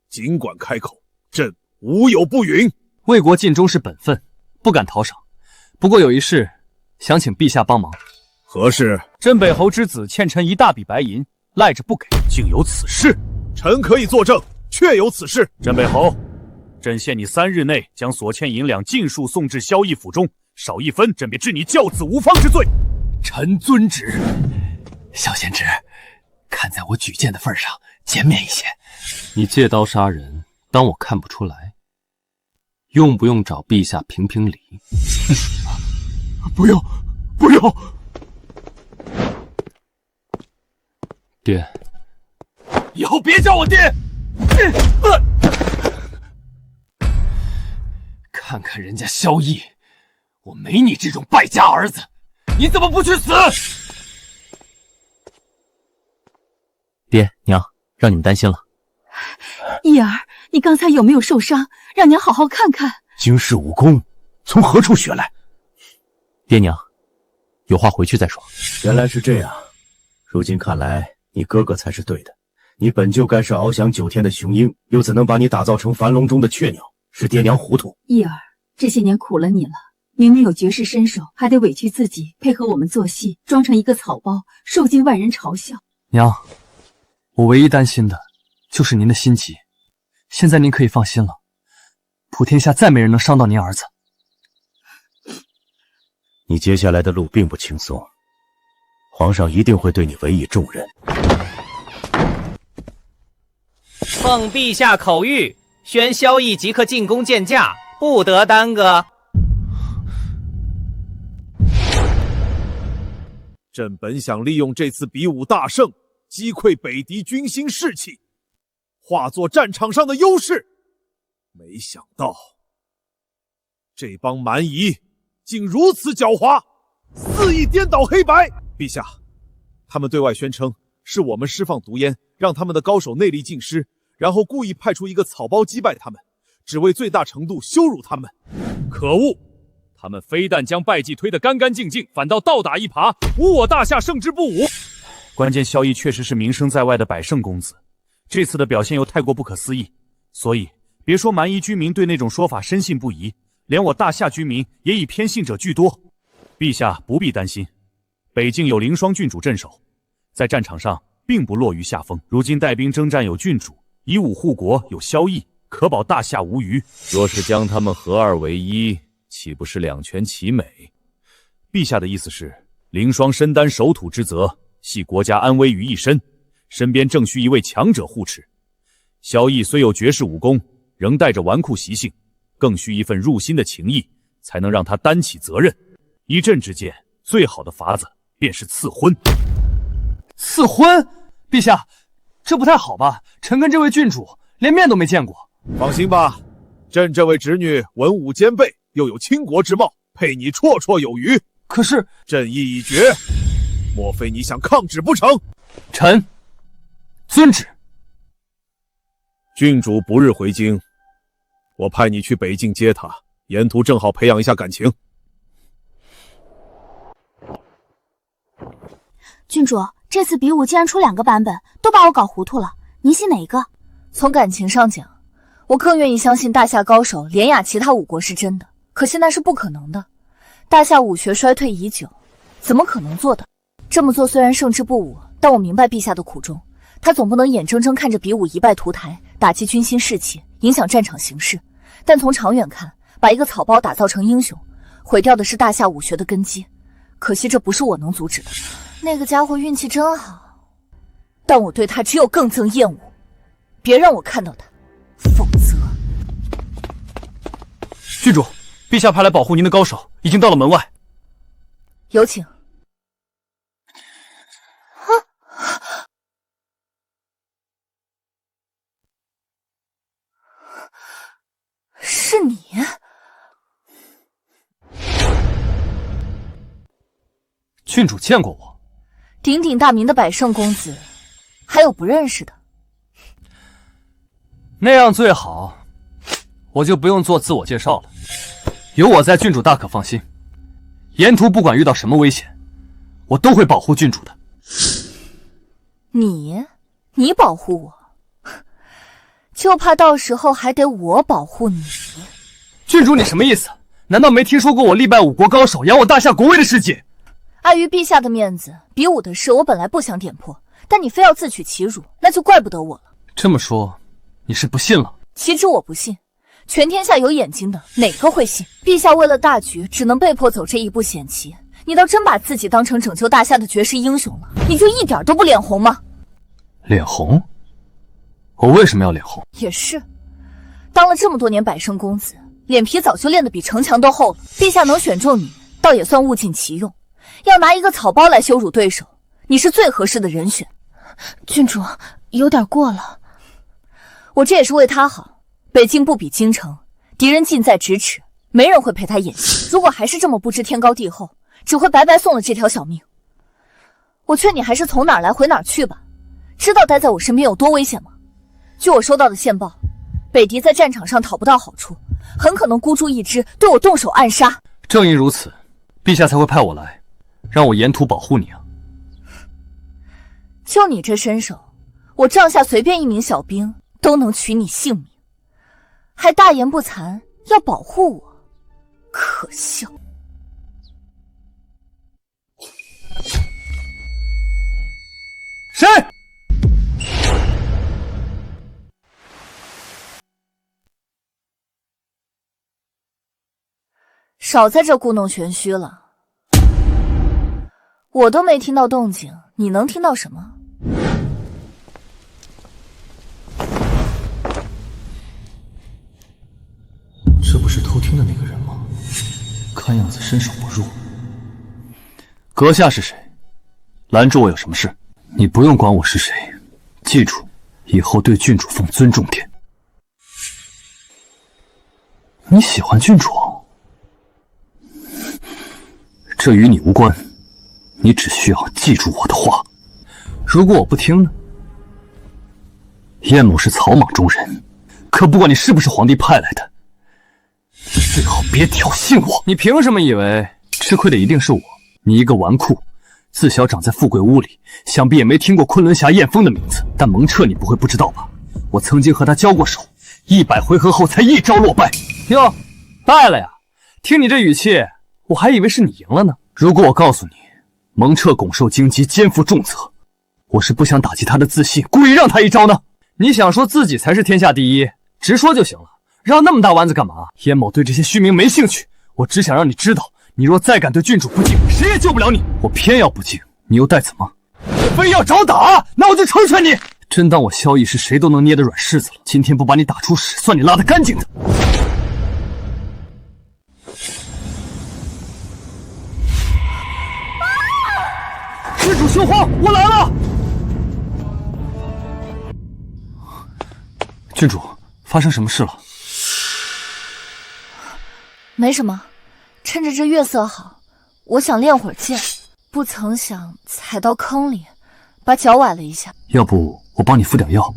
尽管开口，朕无有不允。为国尽忠是本分，不敢讨赏。不过有一事，想请陛下帮忙。何事？镇北侯之子欠臣1大笔白银，赖着不给。竟有此事？臣可以作证，确有此事。镇北侯，朕限你3日内将所欠银两尽数送至萧逸府中，少1分，朕便治你教子无方之罪。臣遵旨。小贤侄，看在我举荐的份上，减免一些。你借刀杀人，当我看不出来？用不用找陛下评评理？不用，不用。爹，以后别叫我爹。看看人家萧逸，我没你这种败家儿子，你怎么不去死？爹娘，让你们担心了。叶儿，你刚才有没有受伤？让娘好好看看。惊世武功从何处学来？爹娘，有话回去再说。原来是这样，如今看来你哥哥才是对的。你本就该是翱翔9天的雄鹰，又怎能把你打造成樊笼中的雀鸟？是爹娘糊涂。叶儿，这些年苦了你了。明明有绝世身手，还得委屈自己配合我们做戏，装成一个草包，受尽万人嘲笑。娘，我唯一担心的就是您的心急。现在您可以放心了，普天下再没人能伤到您儿子。你接下来的路并不轻松，皇上一定会对你委以重任。奉陛下口谕，宣萧绎即刻进宫见驾，不得耽搁。朕本想利用这次比武大胜，击溃北敌军心士气，化作战场上的优势，没想到这帮蛮夷竟如此狡猾，肆意颠倒黑白。陛下，他们对外宣称是我们释放毒烟，让他们的高手内力尽失，然后故意派出一个草包击败他们，只为最大程度羞辱他们。可恶！他们非但将败绩推得干干净净，反倒倒打一耙，侮我大夏胜之不武。关键萧绎确实是名声在外的百胜公子，这次的表现又太过不可思议，所以别说蛮夷居民对那种说法深信不疑，连我大夏居民也已偏信者居多。陛下不必担心，北境有凌霜郡主镇守，在战场上并不落于下风。如今带兵征战有郡主，以武护国有萧绎，可保大夏无虞。若是将他们合二为一，岂不是两全其美？陛下的意思是，凌霜身担守土之责，系国家安危于一身，身边正需一位强者护持。萧绎虽有绝世武功，仍带着纨绔习性，更需一份入心的情谊，才能让他担起责任。一朕之见，最好的法子便是赐婚。赐婚？陛下，这不太好吧？臣跟这位郡主连面都没见过。放心吧，朕这位侄女文武兼备，又有倾国之貌，配你绰绰有余。可是朕意已决，莫非你想抗旨不成？臣遵旨。郡主不日回京，我派你去北境接她，沿途正好培养一下感情。郡主，这次比武竟然出2个版本，都把我搞糊涂了。您信哪一个？从感情上讲，我更愿意相信大夏高手连压其他5国是真的，可现在是不可能的。大夏武学衰退已久，怎么可能做到？这么做虽然胜之不武，但我明白陛下的苦衷。他总不能眼睁睁看着比武一败涂台，打击军心士气，影响战场形势。但从长远看，把一个草包打造成英雄，毁掉的是大夏武学的根基。可惜这不是我能阻止的。那个家伙运气真好，但我对他只有更增厌恶。别让我看到他，否则……郡主，陛下派来保护您的高手已经到了门外，有请。是你？郡主见过我？鼎鼎大名的百胜公子，还有不认识的？那样最好，我就不用做自我介绍了。有我在，郡主大可放心。沿途不管遇到什么危险，我都会保护郡主的。你保护我，就怕到时候还得我保护你。郡主，你什么意思？难道没听说过我力败5国高手，扬我大夏国威的事迹？碍于陛下的面子，比武的事我本来不想点破，但你非要自取其辱，那就怪不得我了。这么说，你是不信了？岂止我不信，全天下有眼睛的哪个会信？陛下为了大局，只能被迫走这一步险棋。你倒真把自己当成拯救大夏的绝世英雄了，你就一点都不脸红吗？脸红？我为什么要脸红？也是，当了这么多年百胜公子，脸皮早就练得比城墙都厚了。陛下能选中你，倒也算物尽其用。要拿一个草包来羞辱对手，你是最合适的人选。郡主，有点过了。我这也是为他好。北境不比京城，敌人近在咫尺，没人会陪他演戏。如果还是这么不知天高地厚，只会白白送了这条小命。我劝你还是从哪儿来回哪儿去吧。知道待在我身边有多危险吗？据我收到的线报，北狄在战场上讨不到好处，很可能孤注一掷对我动手暗杀。正因如此，陛下才会派我来，让我沿途保护你啊。就你这身手，我帐下随便一名小兵都能取你性命，还大言不惭要保护我，可笑。谁？少在这故弄玄虚了，我都没听到动静，你能听到什么？这不是偷听的那个人吗？看样子身手不弱。阁下是谁？拦住我有什么事？你不用管我是谁，记住，以后对郡主放尊重点。你喜欢郡主？这与你无关，你只需要记住我的话。如果我不听呢？燕某是草莽中人，可不管你是不是皇帝派来的，你最好别挑衅我。你凭什么以为吃亏的一定是我？你一个纨绔，自小长在富贵屋里，想必也没听过昆仑侠燕风的名字。但蒙彻你不会不知道吧？我曾经和他交过手，100回合后才一招落败。哟，败了呀？听你这语气，我还以为是你赢了呢。如果我告诉你，蒙彻拱手荆棘，肩负重责，我是不想打击他的自信，故意让他一招呢？你想说自己才是天下第一，直说就行了，绕那么大弯子干嘛？燕某对这些虚名没兴趣，我只想让你知道，你若再敢对郡主不敬，谁也救不了你。我偏要不敬，你又待怎么？我非要找打，那我就成全你。真当我萧逸是谁都能捏的软柿子了？今天不把你打出屎，算你拉得干净的。郡主休慌，我来了。郡主，发生什么事了？没什么，趁着这月色好，我想练会儿剑，不曾想踩到坑里，把脚崴了一下。要不我帮你敷点药？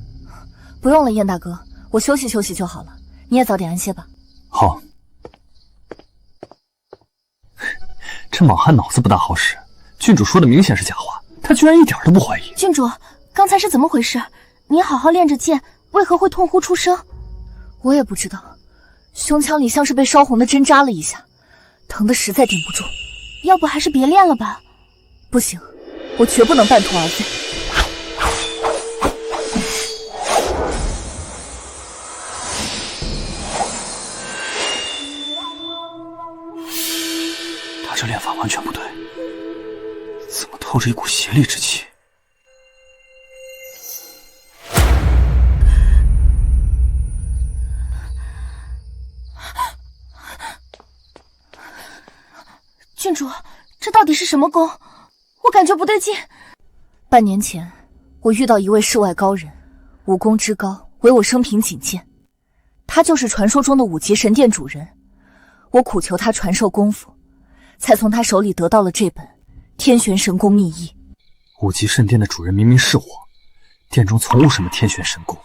不用了，燕大哥，我休息休息就好了。你也早点安歇吧。好。这莽汉脑子不大好使，郡主说的明显是假话，他居然一点都不怀疑。郡主，刚才是怎么回事？你好好练着剑，为何会痛呼出声？我也不知道，胸腔里像是被烧红的针扎了一下，疼得实在顶不住。要不还是别练了吧？不行，我绝不能半途而废。他这练法完全不对，怎么透着一股邪力之气？郡主，这到底是什么功？我感觉不对劲。半年前，我遇到一位世外高人，武功之高，为我生平仅见。他就是传说中的5级神殿主人。我苦求他传授功夫，才从他手里得到了这本《天玄神功秘义》。5级圣殿的主人明明是我，殿中从无什么天玄神功。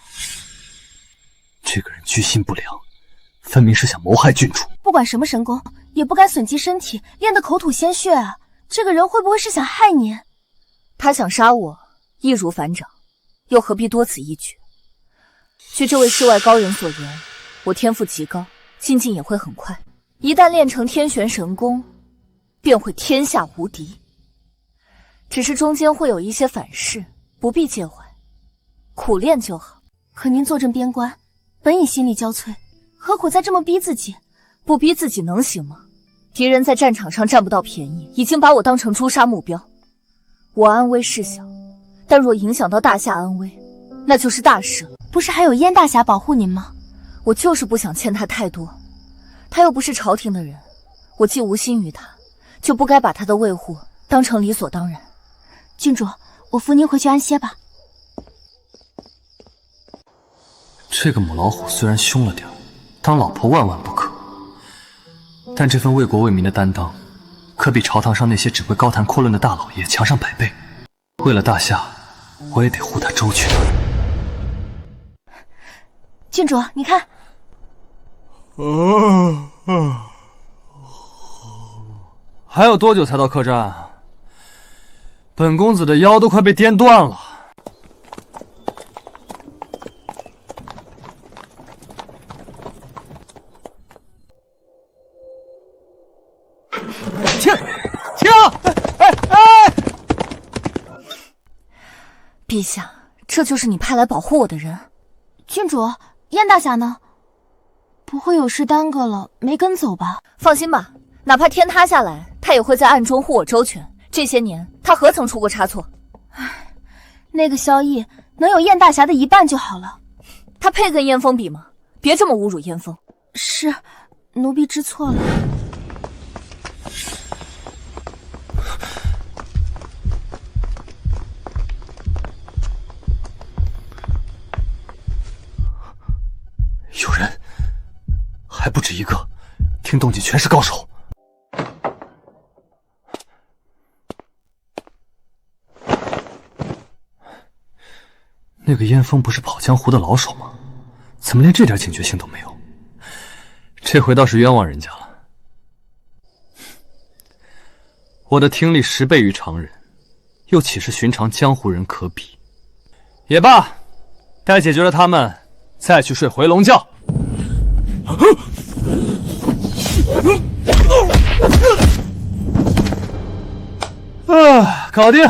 这个人居心不良，分明是想谋害郡主。不管什么神功，也不该损及身体，练得口吐鲜血啊！这个人会不会是想害你？他想杀我，易如反掌，又何必多此一举？据这位世外高人所言，我天赋极高，进境也会很快。一旦练成天玄神功，便会天下无敌。只是中间会有一些反噬，不必介怀，苦练就好。可您坐镇边关，本已心力交瘁，何苦再这么逼自己？不逼自己能行吗？敌人在战场上占不到便宜，已经把我当成诛杀目标。我安危事小，但若影响到大夏安危，那就是大事了。不是还有燕大侠保护您吗？我就是不想欠他太多。他又不是朝廷的人，我既无心于他，就不该把他的卫护当成理所当然。郡主，我扶您回去安歇吧。这个母老虎虽然凶了点，当老婆万万不可。但这份为国为民的担当，可比朝堂上那些只会高谈阔论的大老爷强上100倍。为了大夏，我也得护他周全。郡主，你看，还有多久才到客栈？本公子的腰都快被颠断了。停！陛下，这就是你派来保护我的人。郡主，燕大侠呢？不会有事耽搁了，没跟走吧？放心吧，哪怕天塌下来，他也会在暗中护我周全。这些年，他何曾出过差错？唉，那个萧逸能有燕大侠的一半就好了。他配跟燕风比吗？别这么侮辱燕风。是，奴婢知错了。有人，还不止一个，听动静全是高手。那个燕风不是跑江湖的老手吗？怎么连这点警觉性都没有？这回倒是冤枉人家了。我的听力10倍于常人，又岂是寻常江湖人可比？也罢，待解决了他们，再去睡回笼觉。搞定，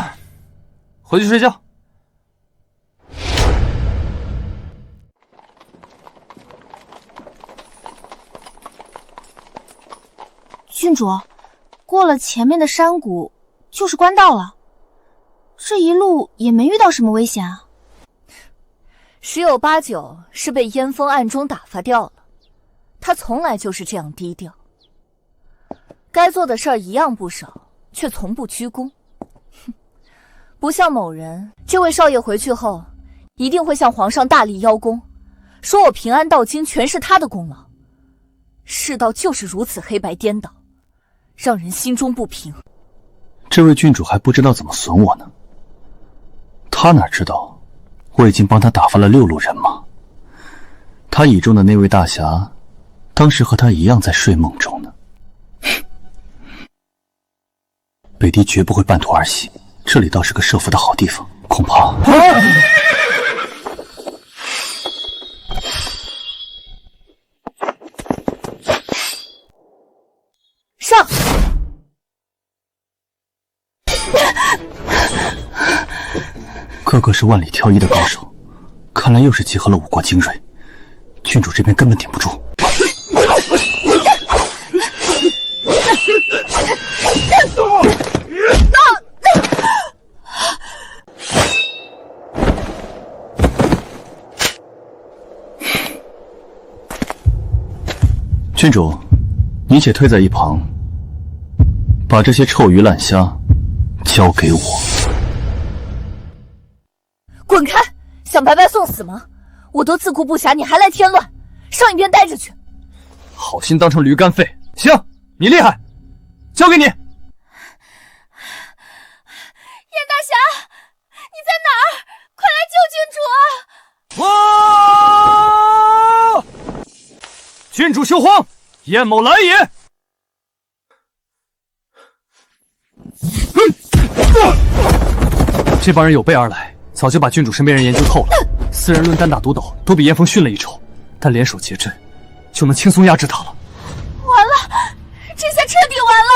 回去睡觉。郡主，过了前面的山谷就是官道了，这一路也没遇到什么危险啊。十有八九是被燕风暗中打发掉了，他从来就是这样低调，该做的事儿一样不少，却从不居功。不像某人，这位少爷回去后一定会向皇上大力邀功，说我平安到京全是他的功劳。世道就是如此黑白颠倒，让人心中不平。这位郡主还不知道怎么损我呢，他哪知道我已经帮他打发了6路人马。他倚重的那位大侠，当时和他一样在睡梦中呢。北狄绝不会半途而废，这里倒是个设伏的好地方，恐怕……上！个个是万里挑一的高手，看来又是集合了5国精锐，郡主这边根本顶不住。郡主，你且退在一旁，把这些臭鱼烂虾交给我。滚开！想白白送死吗？我都自顾不暇，你还来添乱，上一边待着去。好心当成驴肝肺。行，你厉害，交给你。燕大侠，你在哪儿？快来救郡主啊！哇！郡主休慌，燕某来也。这帮人有备而来，早就把郡主身边人研究透了。4人论单打独斗，都比燕风逊了一筹，但联手结阵，就能轻松压制他了。完了，这下彻底完了！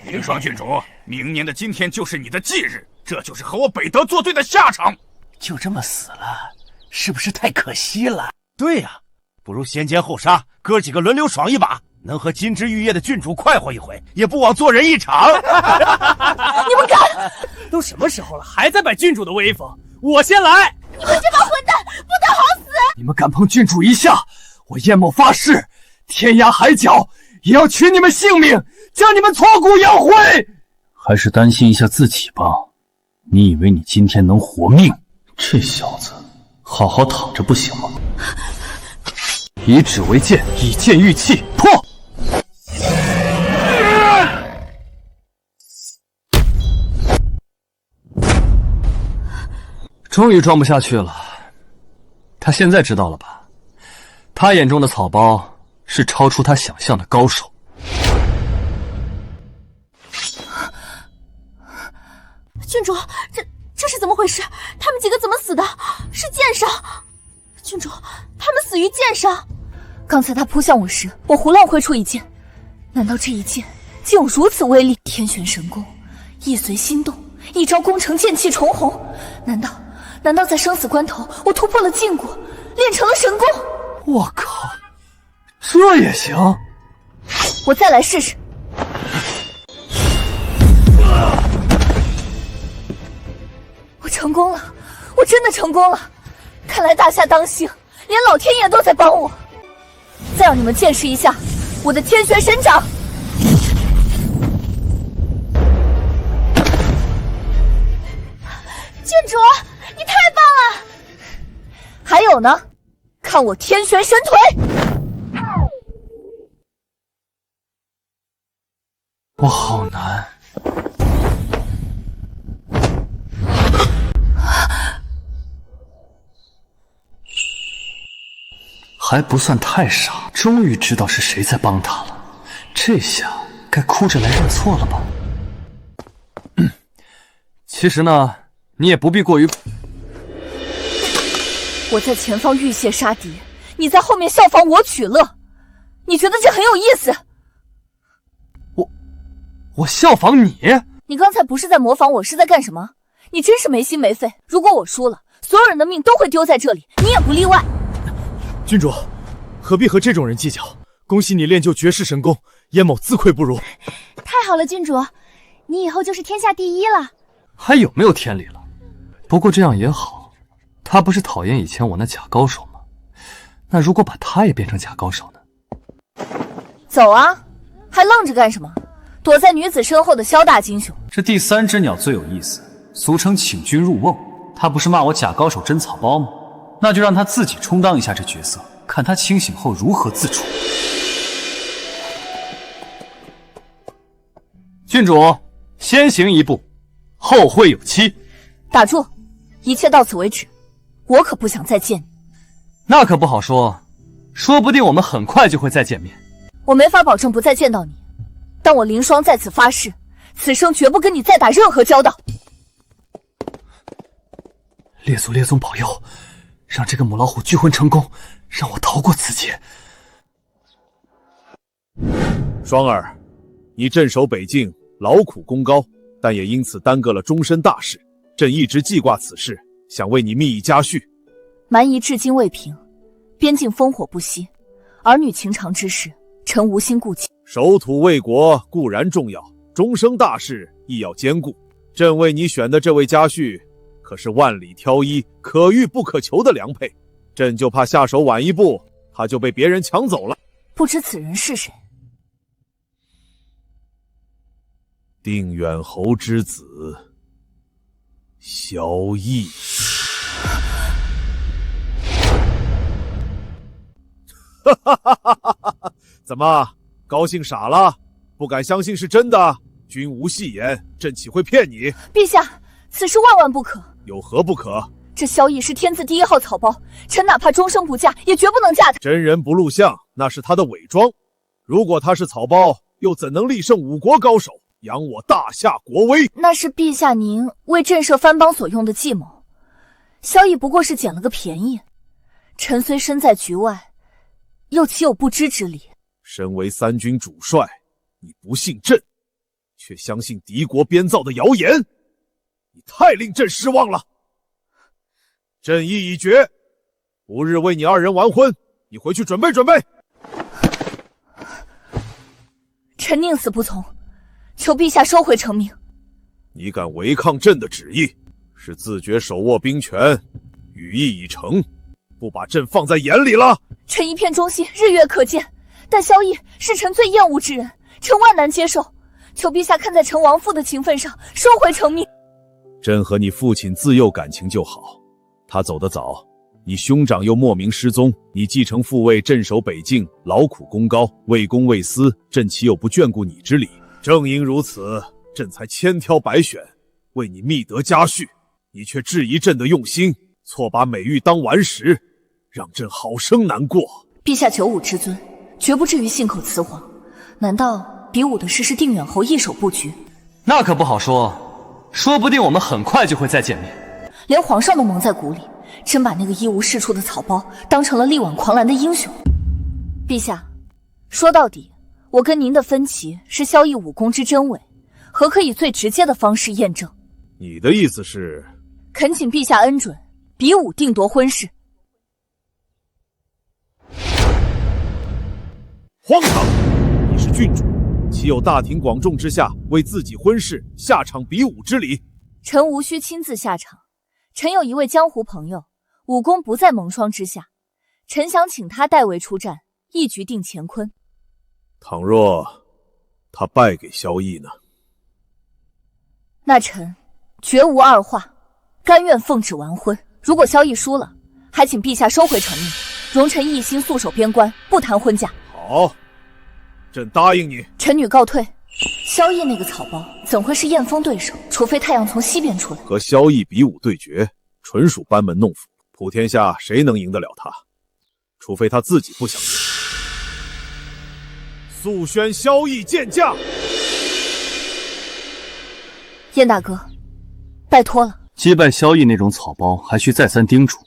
凌霜郡主，明年的今天就是你的忌日，这就是和我北德作对的下场。就这么死了，是不是太可惜了？对呀，不如先奸后杀，哥几个轮流爽一把，能和金枝玉叶的郡主快活一回，也不枉做人一场。你们敢！都什么时候了，还在摆郡主的威风？我先来！你们这帮混蛋，不得好死！你们敢碰郡主一下，我燕某发誓，天涯海角也要取你们性命，将你们挫骨扬灰。还是担心一下自己吧。你以为你今天能活命？这小子好好躺着不行吗？以指为剑，以剑御气，破！终于装不下去了。他现在知道了吧？他眼中的草包是超出他想象的高手。郡主，这是怎么回事？他们几个怎么死的？是箭伤。郡主，他们死于箭伤。刚才他扑向我时，我胡乱挥出一剑，难道这一剑竟有如此威力？天旋神功，意随心动，一招攻成剑气重红。难道在生死关头，我突破了禁锢，练成了神功？我靠，这也行？我再来试试。我成功了，我真的成功了！看来大夏当幸，连老天爷都在帮我。再让你们见识一下我的天旋神掌！郡主，你太棒了！还有呢，看我天旋神腿！我好难。还不算太傻，终于知道是谁在帮他了。这下该哭着来认错了吧？其实呢，你也不必过于……我在前方浴血杀敌，你在后面效仿我取乐，你觉得这很有意思？我效仿你？你刚才不是在模仿我，是在干什么？你真是没心没肺！如果我输了，所有人的命都会丢在这里，你也不例外。郡主，何必和这种人计较？恭喜你练就绝世神功，燕某自愧不如。太好了，郡主，你以后就是天下第一了。还有没有天理了？不过这样也好，他不是讨厌以前我那假高手吗？那如果把他也变成假高手呢？走啊，还愣着干什么？躲在女子身后的萧大金雄。这第三只鸟最有意思，俗称请君入瓮。他不是骂我假高手真草包吗？那就让他自己充当一下这角色，看他清醒后如何自处。郡主，先行一步，后会有期。打住，一切到此为止，我可不想再见你。那可不好说，说不定我们很快就会再见面。我没法保证不再见到你，但我林霜在此发誓，此生绝不跟你再打任何交道。列宗保佑，让这个母老虎聚魂成功，让我逃过此劫。双儿，你镇守北境，劳苦功高，但也因此耽搁了终身大事。朕一直记挂此事，想为你密议家训。蛮夷至今未平，边境烽火不息，儿女情长之事，臣无心顾及。守土卫国固然重要，终生大事亦要兼顾。朕为你选的这位家婿，可是万里挑一、可遇不可求的良配。朕就怕下手晚一步，他就被别人抢走了。不知此人是谁？定远侯之子萧绎。怎么，高兴傻了？不敢相信是真的？君无戏言，朕岂会骗你？陛下，此事万万不可。有何不可？这萧绎是天字第一号草包，臣哪怕终生不嫁，也绝不能嫁他。真人不露相，那是他的伪装。如果他是草包，又怎能力胜五国高手，扬我大夏国威？那是陛下您为震慑藩邦所用的计谋。萧绎不过是捡了个便宜，臣虽身在局外，又岂有不知之理？身为三军主帅，你不信朕，却相信敌国编造的谣言，你太令朕失望了。朕意已决，不日为你二人完婚，你回去准备准备。臣宁死不从，求陛下收回成命。你敢违抗朕的旨意，是自觉手握兵权，羽翼已成，不把朕放在眼里了。臣一片忠心，日月可见，但萧绎是臣最厌恶之人，臣万难接受。求陛下看在臣亡父的情分上，收回成命。朕和你父亲自幼感情就好，他走得早，你兄长又莫名失踪，你继承父位镇守北境，劳苦功高，为公为私，朕岂有不眷顾你之理？正因如此，朕才千挑百选为你觅得家婿。你却质疑朕的用心，错把美玉当顽石，让朕好生难过。陛下九五之尊，绝不至于信口雌黄。难道比武的事是定远侯一手布局？那可不好说，说不定我们很快就会再见面。连皇上都蒙在鼓里，真把那个一无是处的草包当成了力挽狂澜的英雄。陛下，说到底，我跟您的分歧是萧逸武功之真伪，何可以最直接的方式验证？你的意思是？恳请陛下恩准，比武定夺婚事。荒唐！你是郡主，岂有大庭广众之下为自己婚事下场比武之理？臣无需亲自下场，臣有一位江湖朋友，武功不在蒙霜之下，臣想请他代为出战，一举定乾坤。倘若他败给萧逸呢？那臣绝无二话，甘愿奉旨完婚。如果萧逸输了，还请陛下收回成命，容臣一心肃守边关，不谈婚嫁。好，朕答应你。臣女告退。萧逸那个草包怎会是燕峰对手？除非太阳从西边出来。和萧逸比武对决，纯属班门弄斧，普天下谁能赢得了他？除非他自己不想赢。速宣萧逸见驾。燕大哥，拜托了。击败萧逸那种草包，还需再三叮嘱。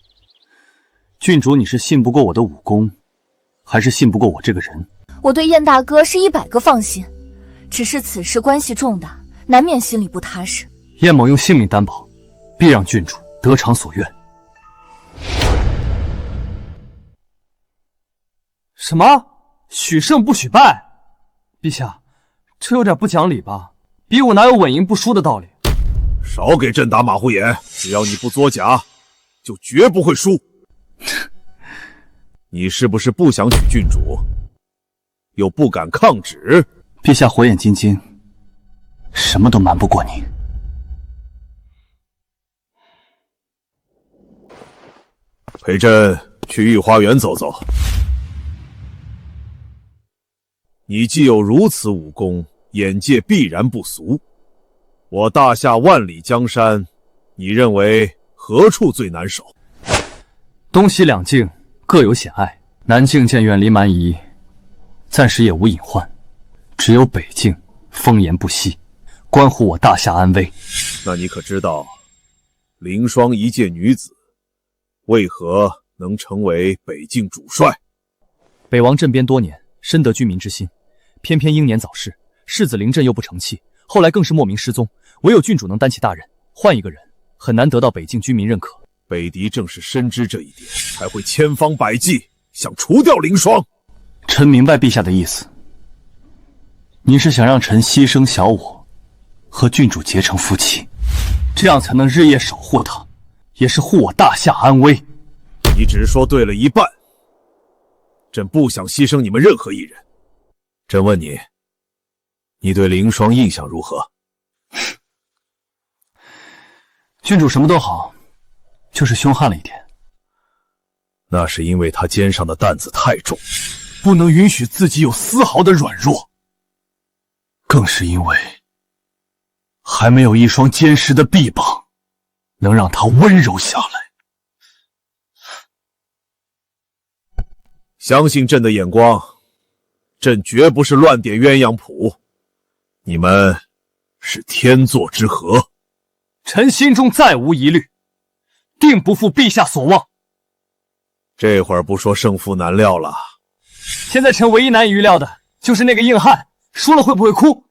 郡主，你是信不过我的武功，还是信不过我这个人？我对燕大哥是100个放心，只是此事关系重大，难免心里不踏实。燕某用性命担保，必让郡主得偿所愿。什么？许胜不许败？陛下，这有点不讲理吧？比武哪有稳赢不输的道理？少给朕打马虎眼！只要你不作假，就绝不会输。你是不是不想娶郡主，又不敢抗旨？陛下火眼金睛，什么都瞒不过你。陪朕去御花园走走。你既有如此武功，眼界必然不俗。我大夏万里江山，你认为何处最难守？东西两境各有险隘，南境见远离蛮夷，暂时也无隐患，只有北境风言不息，关乎我大夏安危。那你可知道，凌霜一介女子，为何能成为北境主帅？北王镇边多年，深得居民之心，偏偏英年早逝，世子临阵又不成器，后来更是莫名失踪。唯有郡主能担起大任，换一个人很难得到北境居民认可。北狄正是深知这一点，才会千方百计想除掉凌霜。臣明白陛下的意思，你是想让臣牺牲小我，和郡主结成夫妻，这样才能日夜守护她，也是护我大夏安危。你只是说对了一半，朕不想牺牲你们任何一人。朕问你，你对凌霜印象如何？郡主什么都好，就是凶悍了一点。那是因为他肩上的担子太重，不能允许自己有丝毫的软弱。更是因为还没有一双坚实的臂膀，能让他温柔下来。相信朕的眼光，朕绝不是乱点鸳鸯谱，你们是天作之合。臣心中再无疑虑，定不负陛下所望。这会儿不说胜负难料了，现在臣唯一难以预料的就是那个硬汉输了会不会哭？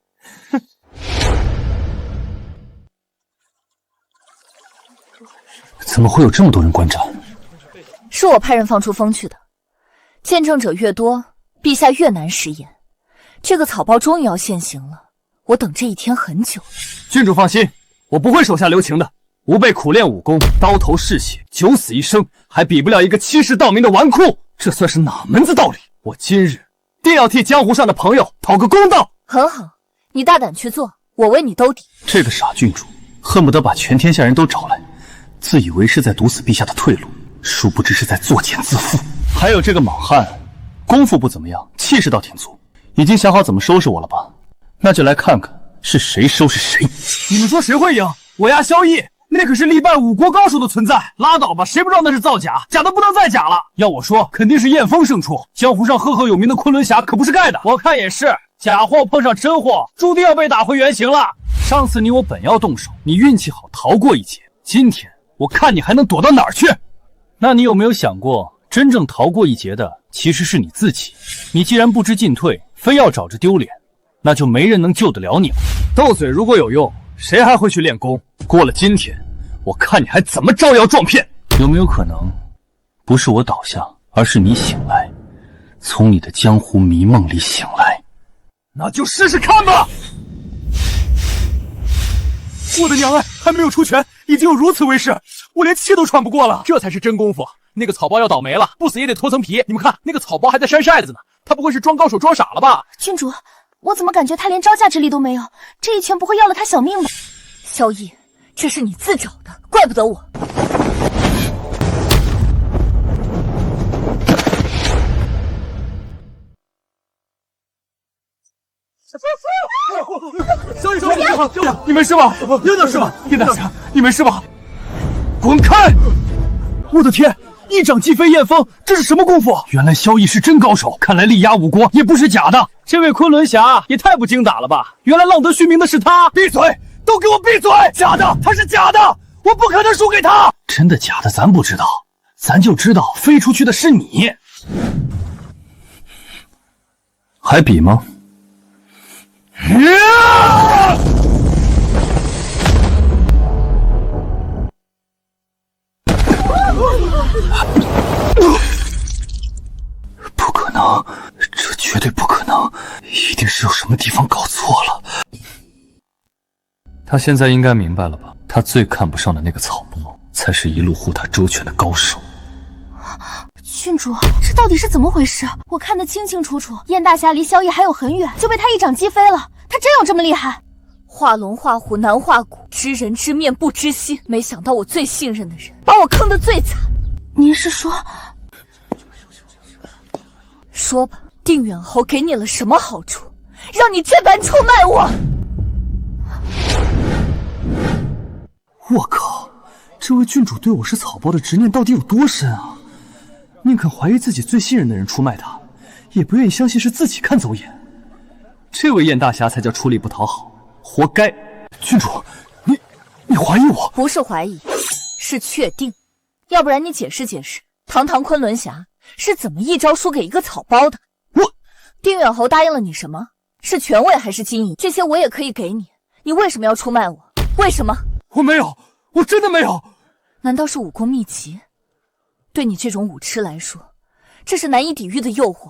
怎么会有这么多人观战？是我派人放出风去的。见证者越多，陛下越难食言。这个草包终于要现形了，我等这一天很久了。郡主放心，我不会手下留情的。吾辈苦练武功，刀头嗜血，九死一生，还比不了一个欺世盗名的纨绔。这算是哪门子道理？我今日定要替江湖上的朋友讨个公道。很好，你大胆去做，我为你兜底。这个傻郡主恨不得把全天下人都找来，自以为是在堵死陛下的退路，殊不知是在作茧自缚。还有这个莽汉，功夫不怎么样，气势倒挺足，已经想好怎么收拾我了吧？那就来看看是谁收拾谁。你们说谁会赢？我压萧逸。那可是力败5国高手的存在。拉倒吧，谁不知道那是造假？假的不能再假了。要我说，肯定是燕峰胜出。江湖上赫赫有名的昆仑侠可不是盖的。我看也是，假货碰上真货，注定要被打回原形了。上次你我本要动手，你运气好逃过一劫。今天我看你还能躲到哪儿去？那你有没有想过，真正逃过一劫的其实是你自己？你既然不知进退，非要找着丢脸，那就没人能救得了你了。斗嘴如果有用，谁还会去练功？过了今天，我看你还怎么招摇撞骗？有没有可能，不是我倒下，而是你醒来，从你的江湖迷梦里醒来？那就试试看吧！我的娘哎，还没有出拳，已经有如此威势，我连气都喘不过了。这才是真功夫。那个草包要倒霉了，不死也得脱层皮。你们看，那个草包还在扇扇子呢，他不会是装高手装傻了吧？郡主，我怎么感觉他连招架之力都没有？这一拳不会要了他小命吧？萧逸，这是你自找的，怪不得我。萧逸，你没事吧？有点事吧？叶大侠，你没事吧？滚开！我的天，一掌击飞燕峰，这是什么功夫？原来萧逸是真高手，看来力压5国也不是假的。这位昆仑侠也太不经打了吧！原来浪得虚名的是他！闭嘴！都给我闭嘴！假的，他是假的，我不可能输给他。真的假的咱不知道，咱就知道飞出去的是你。还比吗？不可能，这绝对不可能，一定是有什么地方搞错了。他现在应该明白了吧？他最看不上的那个草包，才是一路护他周全的高手。郡主，这到底是怎么回事？我看得清清楚楚，燕大侠离萧逸还有很远，就被他一掌击飞了。他真有这么厉害？画龙画虎难画骨，知人知面不知心。没想到我最信任的人，把我坑得最惨。您是说？说吧，定远侯给你了什么好处，让你这般出卖我？我靠，这位郡主对我是草包的执念到底有多深啊？宁肯怀疑自己最信任的人出卖他，也不愿意相信是自己看走眼。这位燕大侠才叫出力不讨好，活该！郡主，你怀疑我？不是怀疑，是确定。要不然你解释解释，堂堂昆仑侠是怎么一招输给一个草包的？定远侯答应了你什么？是权位还是金银？这些我也可以给你。你为什么要出卖我？为什么？我没有，我真的没有。难道是武功秘籍？对你这种武痴来说，这是难以抵御的诱惑。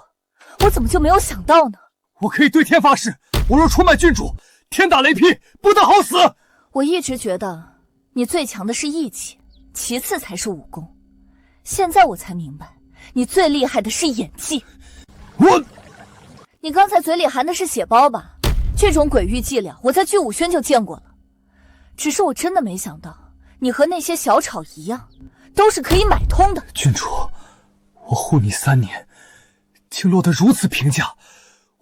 我怎么就没有想到呢？我可以对天发誓，我若出卖郡主，天打雷劈，不得好死。我一直觉得你最强的是义气，其次才是武功。现在我才明白，你最厉害的是演技。你刚才嘴里含的是血包吧？这种鬼域伎俩，我在巨武轩就见过了。只是我真的没想到，你和那些小草一样，都是可以买通的。郡主，我护你3年，竟落得如此评价，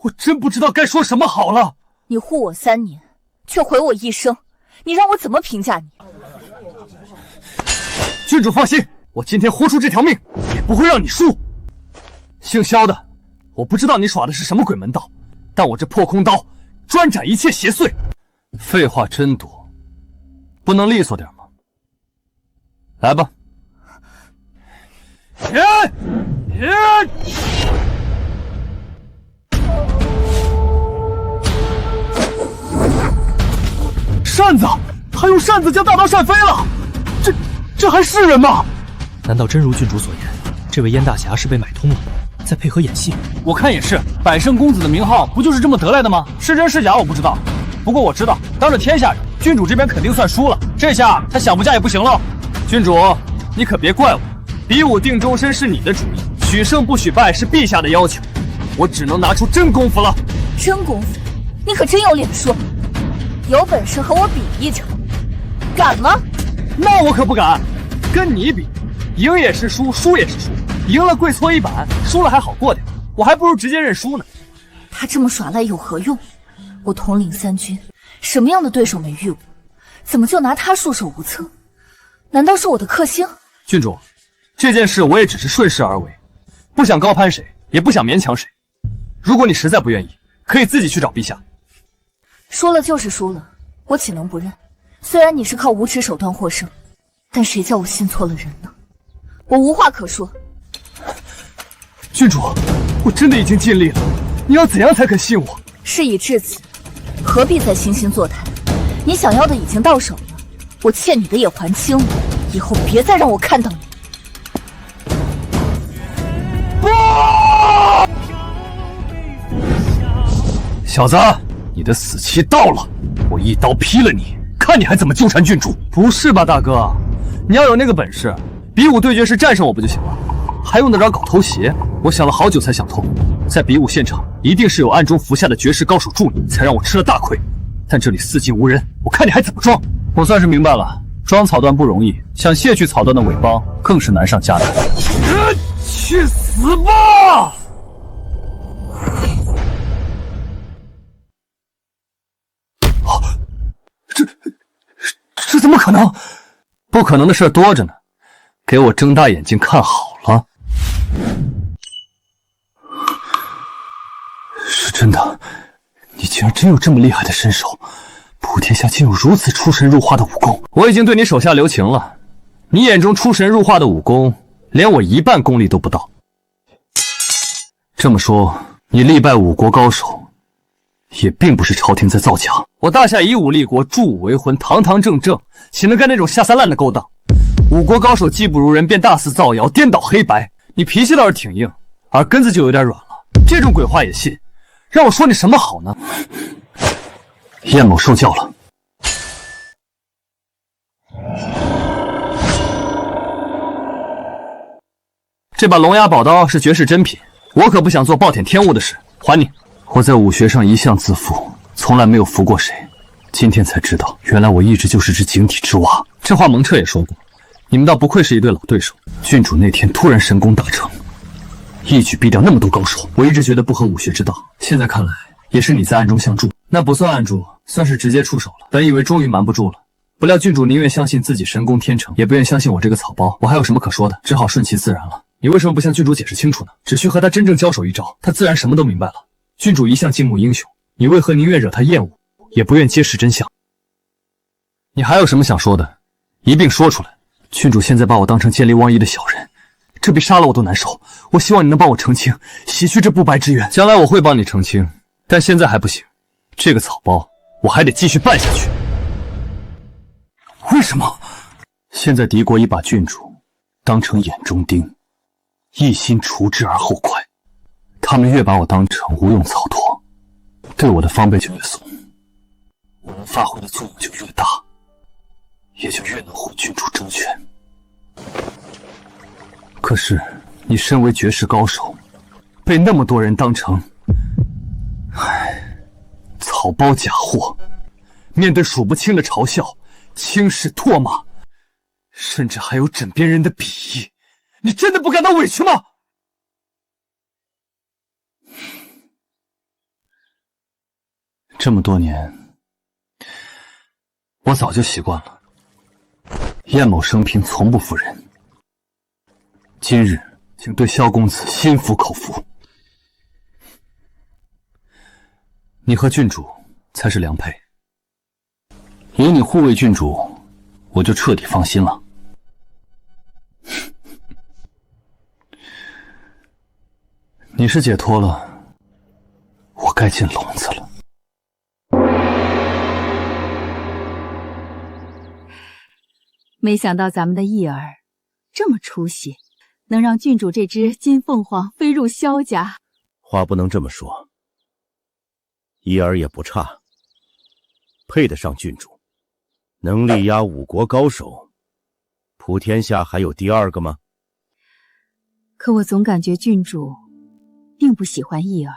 我真不知道该说什么好了。你护我3年，却毁我一生，你让我怎么评价你？郡主放心，我今天豁出这条命，也不会让你输。姓萧的，我不知道你耍的是什么鬼门道，但我这破空刀专斩一切邪祟。废话真多，不能利索点吗？来吧。扇子，他用扇子将大刀扇飞了，这还是人吗？难道真如郡主所言，这位燕大侠是被买通了，再配合演戏？我看也是，百胜公子的名号不就是这么得来的吗？是真是假我不知道，不过我知道，当着天下人，郡主这边肯定算输了，这下他想不嫁也不行了。郡主，你可别怪我，比武定终身是你的主意，许胜不许败是陛下的要求，我只能拿出真功夫了。真功夫？你可真有脸说！有本事和我比一场，敢吗？那我可不敢，跟你比，赢也是输，输也是输，赢了跪搓衣板，输了还好过点，我还不如直接认输呢。他这么耍赖有何用？我统领3军，什么样的对手没遇过？怎么就拿他束手无策？难道是我的克星？郡主，这件事我也只是顺势而为，不想高攀谁，也不想勉强谁。如果你实在不愿意，可以自己去找陛下。输了就是输了，我岂能不认？虽然你是靠无耻手段获胜，但谁叫我信错了人呢？我无话可说。郡主，我真的已经尽力了，你要怎样才肯信我？事已至此，何必再惺惺作态？你想要的已经到手了，我欠你的也还清了，以后别再让我看到你。小子，你的死期到了，我一刀劈了你，看你还怎么纠缠郡主！不是吧，大哥，你要有那个本事，比武对决时战胜我不就行了？还用得着搞偷袭？我想了好久才想通，在比武现场一定是有暗中伏下的绝世高手助你，才让我吃了大亏。但这里四近无人，我看你还怎么装！我算是明白了，装草段不容易，想卸去草段的伪帮更是难上加难。去死吧！这怎么可能？不可能的事多着呢，给我睁大眼睛看好了。是真的，你竟然真有这么厉害的身手，普天下竟有如此出神入化的武功。我已经对你手下留情了，你眼中出神入化的武功，连我一半功力都不到。这么说，你力败5国高手，也并不是朝廷在造假。我大夏以武立国，助武为魂，堂堂正正，岂能干那种下三滥的勾当？5国高手技不如人，便大肆造谣，颠倒黑白。你脾气倒是挺硬，耳根子就有点软了。这种鬼话也信，让我说你什么好呢？燕某受教了。这把龙牙宝刀是绝世珍品，我可不想做暴殄天物的事，还你。我在武学上一向自负，从来没有服过谁。今天才知道，原来我一直就是只井底之蛙。这话蒙彻也说过，你们倒不愧是一对老对手。郡主那天突然神功大成，一举毙掉那么多高手，我一直觉得不合武学之道，现在看来也是你在暗中相助。那不算暗助，算是直接出手了。本以为终于瞒不住了，不料郡主宁愿相信自己神功天成，也不愿相信我这个草包。我还有什么可说的，只好顺其自然了。你为什么不向郡主解释清楚呢？只需和他真正交手一招，他自然什么都明白了。郡主一向敬慕英雄，你为何宁愿惹他厌恶，也不愿揭示真相？你还有什么想说的，一并说出来。郡主现在把我当成见利忘义的小人，这比杀了我都难受。我希望你能帮我澄清，洗去这不白之冤。将来我会帮你澄清，但现在还不行。这个草包我还得继续办下去。为什么？现在敌国已把郡主当成眼中钉，一心除之而后快。他们越把我当成无用草垛，对我的防备就越松，我能发挥的作用就越大，也就越能护郡主周全。可是你身为绝世高手，被那么多人当成草包假货，面对数不清的嘲笑、轻视、唾骂，甚至还有枕边人的鄙夷，你真的不感到委屈吗？这么多年，我早就习惯了。燕某生平从不服人，今日请对萧公子心服口服。你和郡主才是良配，有你护卫郡主，我就彻底放心了。你是解脱了，我该进笼子了。没想到咱们的义儿这么出息，能让郡主这只金凤凰飞入萧家。话不能这么说，义儿也不差，配得上郡主，能力压5国高手，普天下还有第二个吗？可我总感觉郡主并不喜欢义儿，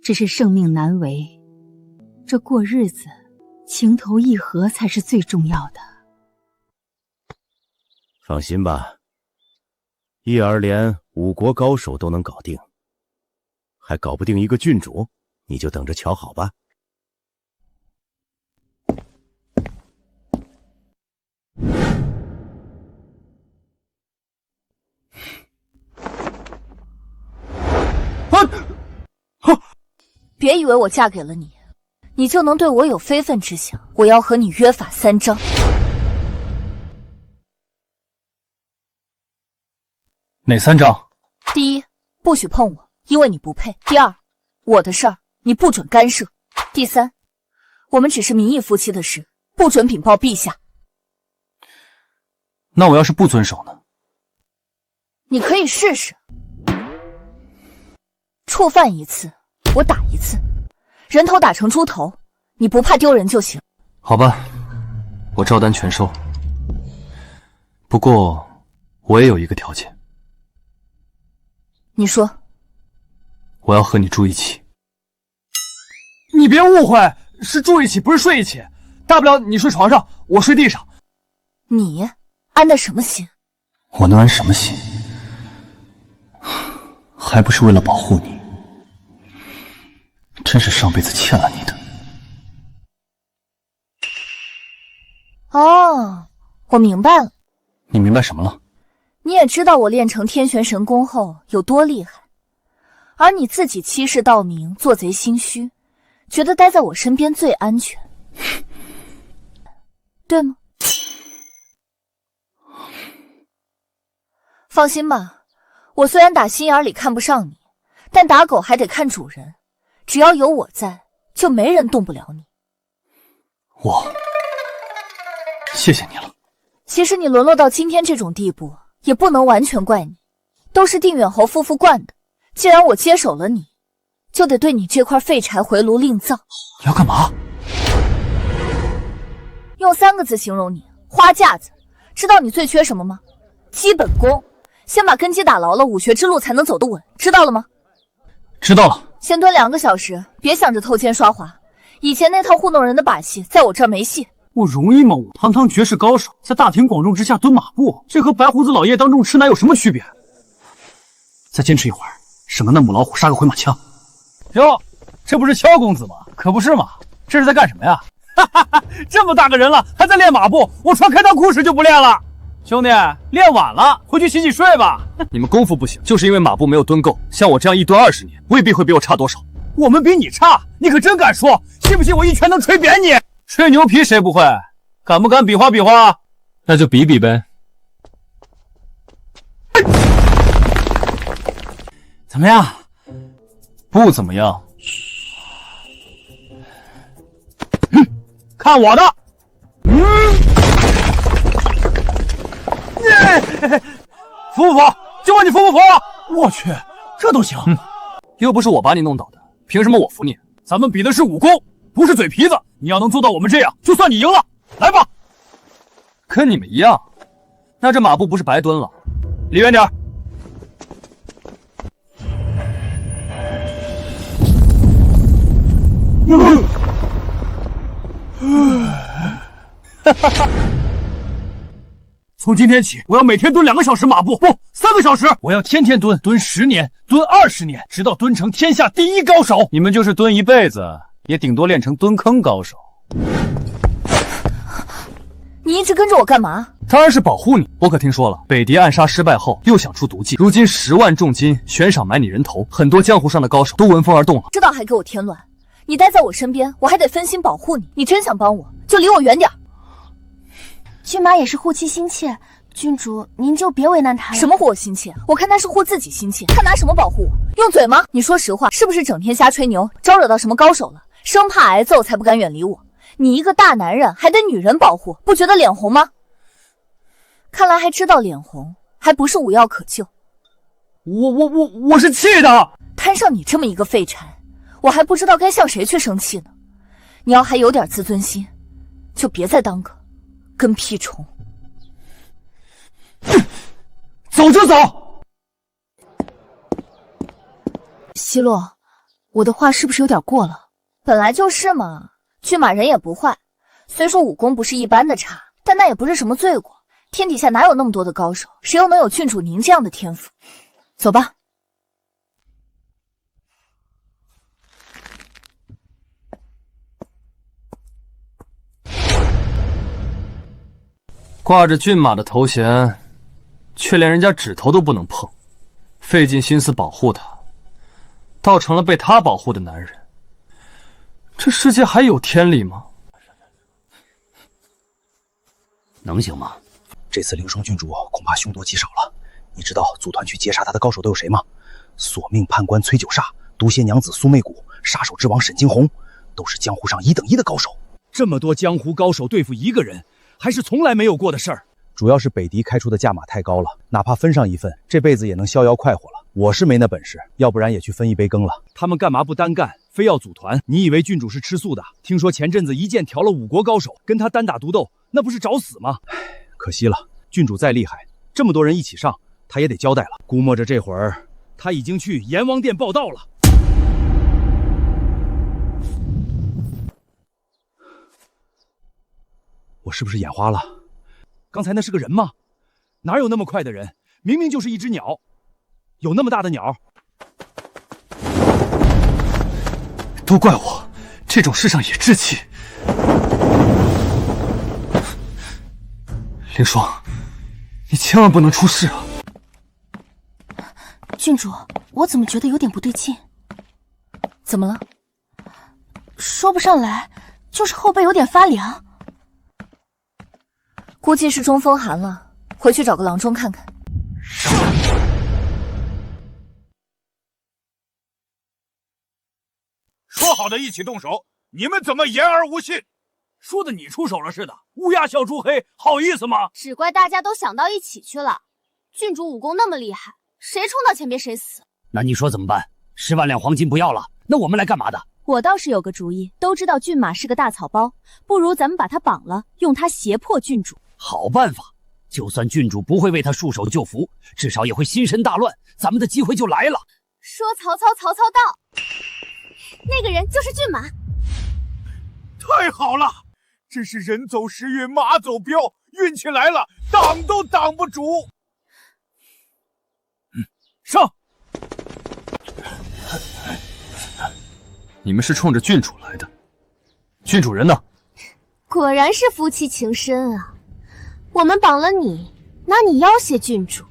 只是生命难违，这过日子情投意合才是最重要的。放心吧，义儿连5国高手都能搞定，还搞不定一个郡主，你就等着瞧好吧。别以为我嫁给了你，你就能对我有非分之想。我要和你约法3章。哪3章？第一，不许碰我，因为你不配。第二，我的事儿你不准干涉。第三，我们只是名义夫妻的事，不准禀报陛下。那我要是不遵守呢？你可以试试，触犯1次，我打1次，人头打成猪头，你不怕丢人就行。好吧，我照单全收。不过，我也有一个条件。你说。我要和你住一起。你别误会，是住一起，不是睡一起。大不了你睡床上，我睡地上。你安的什么心？我能安什么心？还不是为了保护你。真是上辈子欠了你的。哦，我明白了。你明白什么了？你也知道我练成天玄神功后有多厉害，而你自己欺世盗名，做贼心虚，觉得待在我身边最安全，对吗？放心吧，我虽然打心眼里看不上你，但打狗还得看主人，只要有我在，就没人动不了你。谢谢你了。其实你沦落到今天这种地步，也不能完全怪你，都是定远侯夫妇惯的。既然我接手了你，就得对你这块废柴回炉另造。你要干嘛？用3个字形容你：花架子。知道你最缺什么吗？基本功。先把根基打牢了，武学之路才能走得稳，知道了吗？知道了。先蹲2个小时，别想着偷奸刷滑。以前那套糊弄人的把戏，在我这儿没戏。我容易吗？我堂堂绝世高手，在大庭广众之下蹲马步，这和白胡子老爷当众吃奶有什么区别？再坚持一会儿，省个那母老虎杀个回马枪。哟，这不是萧公子吗？可不是嘛，这是在干什么呀？哈哈哈，这么大个人了，还在练马步，我穿开裆裤时就不练了。兄弟，练晚了，回去洗洗睡吧。你们功夫不行，就是因为马步没有蹲够。像我这样一蹲20年，未必会比我差多少。我们比你差，你可真敢说？信不信我一拳能捶扁你？吹牛皮谁不会？敢不敢比划比划？那就比比呗。怎么样？不怎么样。看我的！服不服？就问你服不服？我去，这都行。又不是我把你弄倒的，凭什么我服你？咱们比的是武功，不是嘴皮子。你要能做到我们这样，就算你赢了。来吧。跟你们一样，那这马步不是白蹲了？离远点。从今天起，我要每天蹲2个小时马步，不，3个小时。我要天天蹲，蹲10年，蹲20年，直到蹲成天下第1高手。你们就是蹲一辈子，也顶多练成蹲坑高手。你一直跟着我干嘛？当然是保护你。我可听说了，北狄暗杀失败后，又想出毒计，如今10万重金悬赏买你人头，很多江湖上的高手都闻风而动了。知道还给我添乱？你待在我身边，我还得分心保护你。你真想帮我，就离我远点。骏马也是护妻心切，郡主您就别为难他了。什么护我心切？我看他是护自己心切。他拿什么保护我？用嘴吗？你说实话，是不是整天瞎吹牛，招惹到什么高手了？生怕挨揍才不敢远离我。你一个大男人还得女人保护，不觉得脸红吗？看来还知道脸红，还不是无药可救。我是气的。摊上你这么一个废柴，我还不知道该向谁去生气呢。你要还有点自尊心，就别再当个跟屁虫。走就走。希洛，我的话是不是有点过了？本来就是嘛。骏马人也不坏，虽说武功不是一般的差，但那也不是什么罪过。天底下哪有那么多的高手，谁又能有郡主您这样的天赋？走吧。挂着骏马的头衔，却连人家指头都不能碰，费尽心思保护他，倒成了被他保护的男人。这世界还有天理吗？能行吗？这次凌霜郡主恐怕凶多吉少了。你知道组团去截杀他的高手都有谁吗？索命判官崔九煞、毒蝎娘子苏媚谷、杀手之王沈惊鸿，都是江湖上1等1的高手。这么多江湖高手对付一个人，还是从来没有过的事儿。主要是北狄开出的价码太高了，哪怕分上一份，这辈子也能逍遥快活了。我是没那本事，要不然也去分一杯羹了。他们干嘛不单干，非要组团？你以为郡主是吃素的？听说前阵子一剑调了5国高手，跟他单打独斗，那不是找死吗？可惜了，郡主再厉害，这么多人一起上，他也得交代了。估摸着这会儿，他已经去阎王殿报道了。我是不是眼花了？刚才那是个人吗？哪有那么快的人？明明就是一只鸟。有那么大的鸟？都怪我，这种事上也置气。凌霜，你千万不能出事啊！郡主，我怎么觉得有点不对劲？怎么了？说不上来，就是后背有点发凉。估计是中风寒了，回去找个郎中看看。说好的一起动手，你们怎么言而无信？说的你出手了似的，乌鸦笑猪黑，好意思吗？只怪大家都想到一起去了。郡主武功那么厉害，谁冲到前边谁死。那你说怎么办？10万两黄金不要了，那我们来干嘛的？我倒是有个主意，都知道骏马是个大草包，不如咱们把他绑了，用他胁迫郡主。好办法，就算郡主不会为他束手就缚，至少也会心神大乱，咱们的机会就来了。说曹操，曹操到。那个人就是骏马。太好了，真是人走时运，马走镖，运气来了，挡都挡不住。上！你们是冲着郡主来的，郡主人呢？果然是夫妻情深啊！我们绑了你，拿你要挟郡主，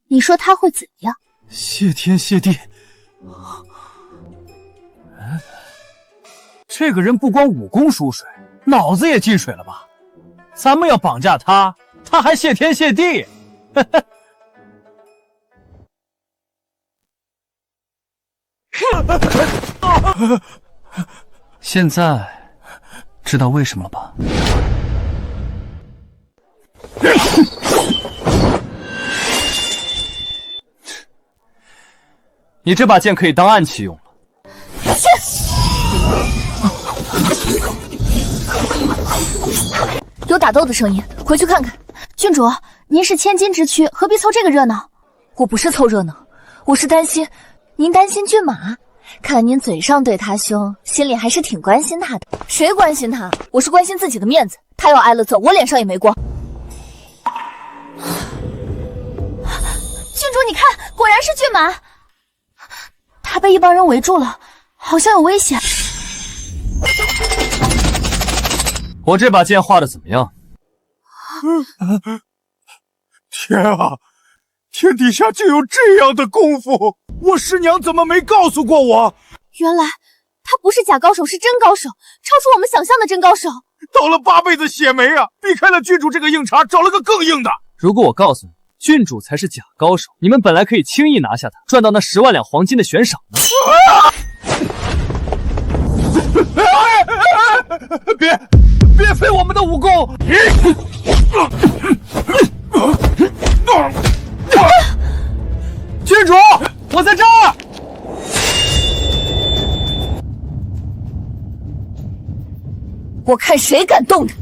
你说他会怎样？谢天谢地！这个人不光武功输水，脑子也进水了吧？咱们要绑架他，他还谢天谢地。现在知道为什么了吧？你这把剑可以当暗器用了。有打斗的声音，回去看看。郡主，您是千金之躯，何必凑这个热闹？我不是凑热闹，我是担心。您担心骏马？看您嘴上对他凶，心里还是挺关心他的。谁关心他？我是关心自己的面子。他要挨了揍，我脸上也没光。郡主，你看，果然是骏马。他被一帮人围住了，好像有危险。我这把剑画的怎么样？天啊，天底下竟有这样的功夫！我师娘怎么没告诉过我？原来他不是假高手，是真高手，超出我们想象的真高手。倒了8辈子血霉啊！避开了郡主这个硬茬，找了个更硬的。如果我告诉你，郡主才是假高手，你们本来可以轻易拿下他，赚到那10万两黄金的悬赏呢。别废我们的武功！郡主，我在这儿。我看谁敢动他！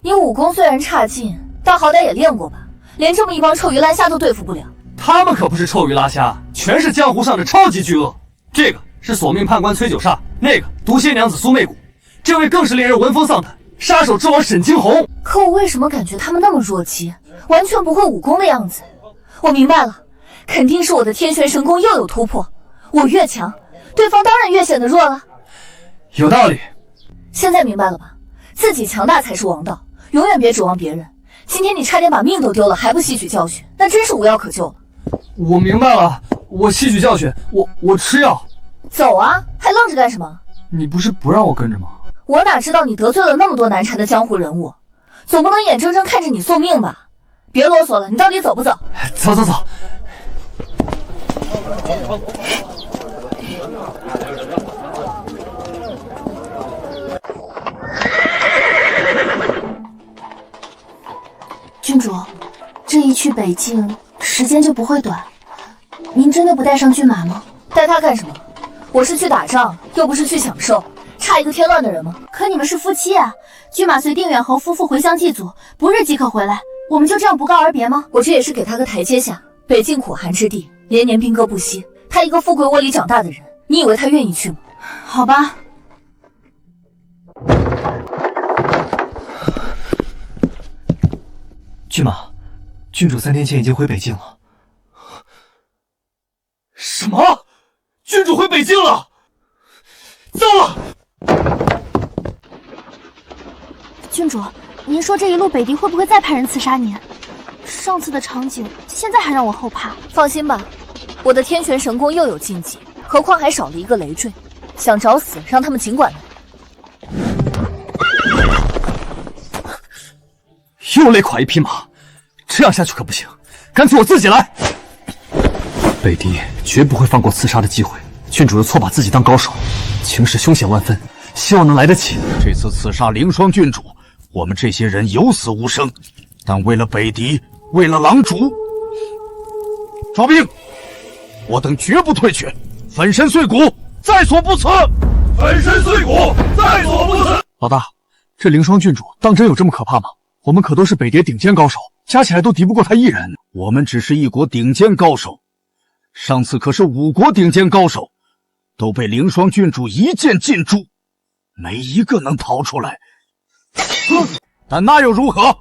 你武功虽然差劲，但好歹也练过吧？连这么一帮臭鱼烂虾都对付不了。他们可不是臭鱼拉虾，全是江湖上的超级巨鳄。这个是索命判官崔九煞，那个毒蝎娘子苏媚谷，这位更是令人闻风丧胆，杀手之王沈惊鸿。可我为什么感觉他们那么弱鸡，完全不会武功的样子？我明白了，肯定是我的天玄神功又有突破。我越强，对方当然越显得弱了。有道理，现在明白了吧？自己强大才是王道，永远别指望别人。今天你差点把命都丢了，还不吸取教训，那真是无药可救了。我明白了，我吸取教训，我吃药。走啊，还愣着干什么？你不是不让我跟着吗？我哪知道你得罪了那么多难缠的江湖人物，总不能眼睁睁看着你送命吧？别啰嗦了，你到底走不走？走走走。郡主，这一去北境，时间就不会短。您真的不带上骏马吗？带他干什么？我是去打仗，又不是去享受，差一个添乱的人吗？可你们是夫妻啊！骏马随定远侯夫妇回乡祭祖，不日即可回来。我们就这样不告而别吗？我这也是给他个台阶下。北境苦寒之地，连年兵戈不息，他一个富贵窝里长大的人，你以为他愿意去吗？好吧。骏马，郡主3天前已经回北境了。什么？郡主回北境了？糟了！郡主，您说这一路北敌会不会再派人刺杀您？上次的场景，现在还让我后怕。放心吧，我的天玄神功又有禁忌，何况还少了一个累赘。想找死，让他们尽管来。又累垮一匹马，这样下去可不行，干脆我自己来。北狄绝不会放过刺杀的机会，郡主又错把自己当高手，情势凶险万分，希望能来得及。这次刺杀凌霜郡主，我们这些人有死无生，但为了北狄，为了狼主，抓兵！我等绝不退却，粉身碎骨，在所不辞！粉身碎骨，在所不辞！老大，这凌霜郡主当真有这么可怕吗？我们可都是北狄顶尖高手，加起来都敌不过他一人。我们只是一国顶尖高手，上次可是5国顶尖高手，都被凌霜郡主一剑尽诛，没一个能逃出来。但那又如何？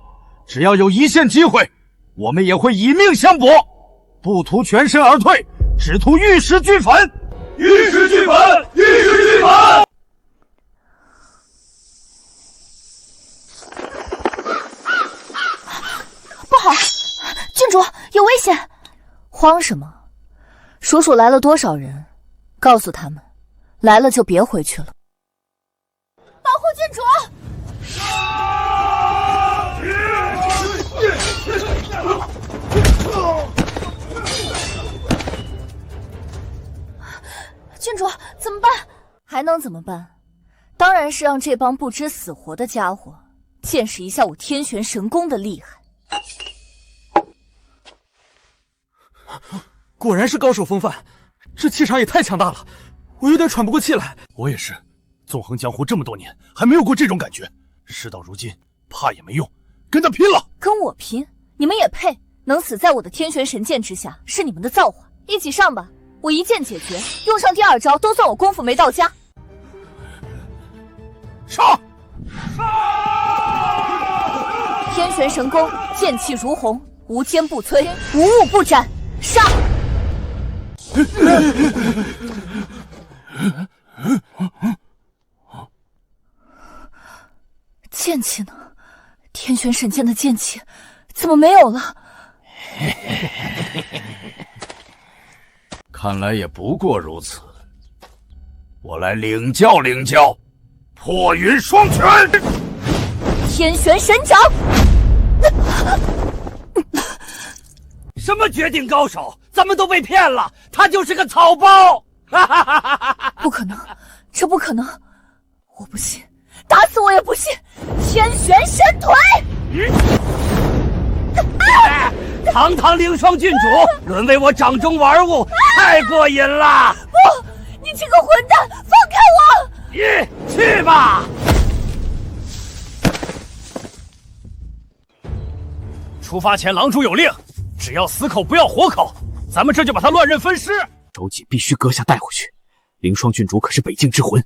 只要有一线机会，我们也会以命相搏，不图全身而退，只图玉石俱焚。玉石俱焚，玉石俱焚！不好，郡主有危险！慌什么？叔叔来了多少人？告诉他们，来了就别回去了。保护郡主！郡主怎么办？还能怎么办？当然是让这帮不知死活的家伙见识一下我天玄神功的厉害。果然是高手风范，这气场也太强大了，我有点喘不过气来。我也是，纵横江湖这么多年，还没有过这种感觉。事到如今，怕也没用，跟他拼了！跟我拼？你们也配？能死在我的天玄神剑之下，是你们的造化。一起上吧，我一剑解决，用上第2招都算我功夫没到家。上！天玄神功，剑气如虹，无坚不摧，无物不斩。上！剑气呢？天玄神剑的剑气怎么没有了？看来也不过如此。我来领教领教，破云双拳！天玄神掌！什么绝顶高手？咱们都被骗了，他就是个草包！不可能，这不可能！我不信，打死我也不信！天玄神腿！堂堂凌霜郡主，沦为我掌中玩物，太过瘾了！不，你这个混蛋，放开我！去吧！出发前，狼主有令，只要死口不要活口，咱们这就把他乱刃分尸。周瑾必须阁下带回去。凌霜郡主可是北境之魂，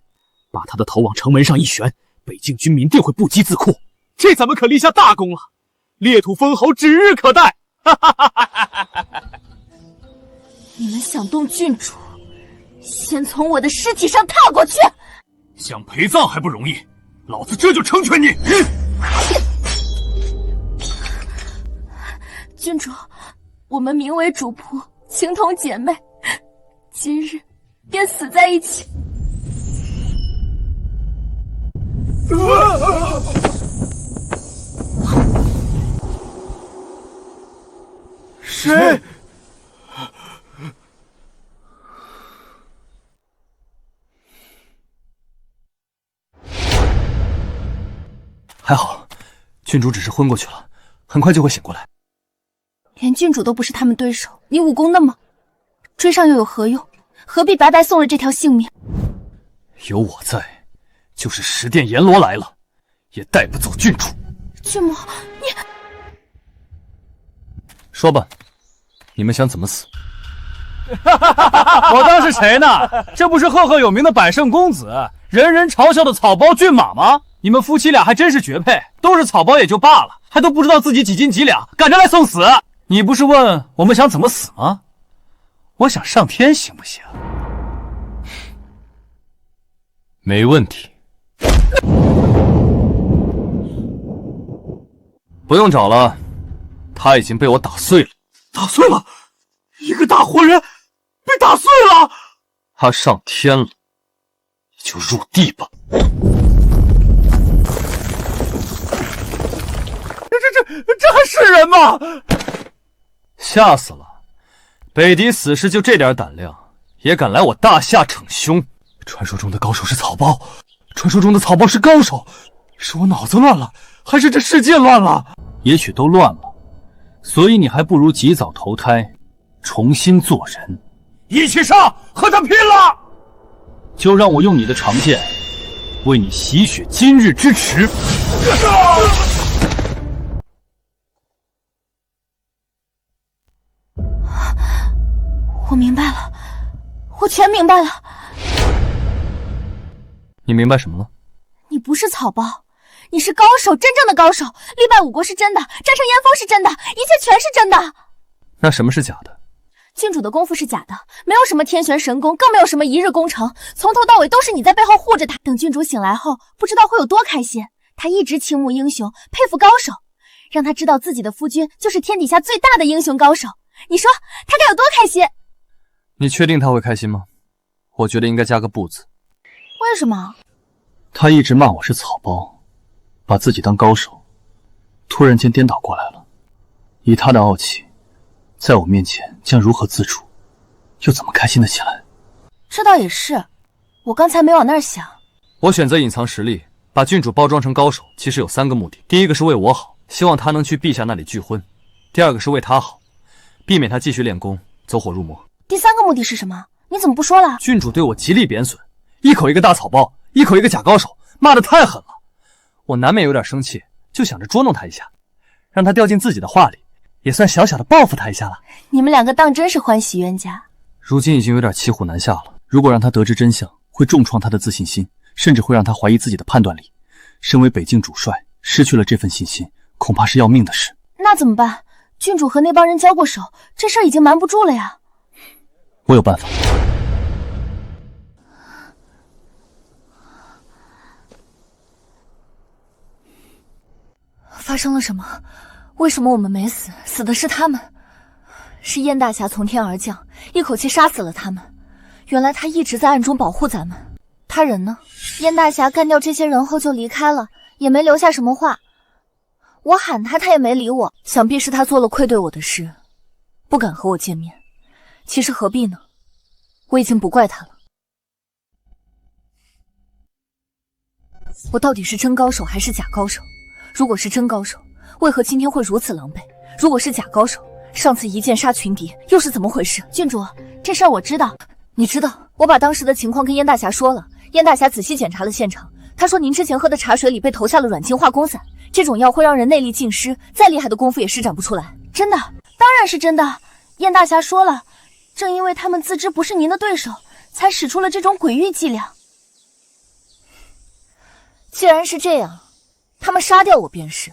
把他的头往城门上一悬，北境军民定会不击自库。这咱们可立下大功了，裂土封侯指日可待。你们想动郡主，先从我的尸体上踏过去。想陪葬还不容易，老子这就成全你。郡主，我们名为主仆，情同姐妹，今日便死在一起。谁？还好，郡主只是昏过去了，很快就会醒过来。连郡主都不是他们对手，你武功那么，追上又有何用？何必白白送了这条性命？有我在，就是十殿阎罗来了，也带不走郡主。郡母，你说吧，你们想怎么死？我当是谁呢？这不是赫赫有名的百胜公子，人人嘲笑的草包骏马吗？你们夫妻俩还真是绝配，都是草包也就罢了，还都不知道自己几斤几两，赶着来送死。你不是问我们想怎么死吗？我想上天行不行？没问题。不用找了，他已经被我打碎了。打碎了？一个大活人被打碎了？他上天了，你就入地吧。这还是人吗？吓死了！北狄死士就这点胆量，也敢来我大夏逞凶？传说中的高手是草包，传说中的草包是高手，是我脑子乱了，还是这世界乱了？也许都乱了，所以你还不如及早投胎，重新做人。一起上，和他拼了！就让我用你的长剑，为你洗雪今日之耻。我明白了，我全明白了。你明白什么了？你不是草包，你是高手，真正的高手。力败五国是真的，战胜燕峰是真的，一切全是真的。那什么是假的？郡主的功夫是假的，没有什么天旋神功，更没有什么一日功成，从头到尾都是你在背后护着他。等郡主醒来后，不知道会有多开心。他一直倾慕英雄，佩服高手，让他知道自己的夫君就是天底下最大的英雄高手。你说他该有多开心？你确定他会开心吗？我觉得应该加个不字。为什么？他一直骂我是草包，把自己当高手，突然间颠倒过来了。以他的傲气，在我面前将如何自处，又怎么开心得起来？这倒也是，我刚才没往那儿想。我选择隐藏实力，把郡主包装成高手，其实有3个目的。第一个是为我好，希望他能去陛下那里拒婚；第二个是为他好，避免他继续练功，走火入魔。第3个目的是什么？你怎么不说了？郡主对我极力贬损，一口一个大草包，一口一个假高手，骂得太狠了。我难免有点生气，就想着捉弄他一下，让他掉进自己的话里，也算小小的报复他一下了。你们2个当真是欢喜冤家。如今已经有点骑虎难下了，如果让他得知真相，会重创他的自信心，甚至会让他怀疑自己的判断力。身为北境主帅，失去了这份信心，恐怕是要命的事。那怎么办？郡主和那帮人交过手，这事儿已经瞒不住了呀。我有办法。发生了什么？为什么我们没死，死的是他们？是燕大侠从天而降，一口气杀死了他们。原来他一直在暗中保护咱们。他人呢？燕大侠干掉这些人后就离开了，也没留下什么话。我喊他，他也没理我。想必是他做了愧对我的事，不敢和我见面。其实何必呢？我已经不怪他了。我到底是真高手还是假高手？如果是真高手，为何今天会如此狼狈？如果是假高手，上次一剑杀群敌又是怎么回事？郡主，这事儿我知道。你知道，我把当时的情况跟燕大侠说了。燕大侠仔细检查了现场，他说您之前喝的茶水里被投下了软精化功散，这种药会让人内力尽失，再厉害的功夫也施展不出来。真的，当然是真的。燕大侠说了，正因为他们自知不是您的对手，才使出了这种鬼域伎俩。既然是这样，他们杀掉我便是。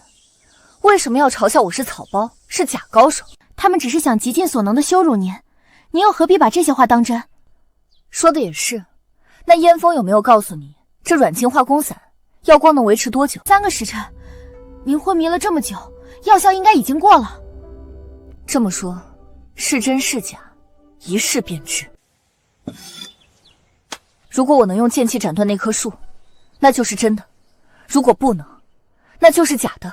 为什么要嘲笑我是草包，是假高手？他们只是想极尽所能的羞辱您，您又何必把这些话当真？说的也是。那燕峰有没有告诉你，这软精化功散药光能维持多久？3个时辰。您昏迷了这么久，药效应该已经过了。这么说，是真是假，一试便知。如果我能用剑气斩断那棵树，那就是真的；如果不能，那就是假的。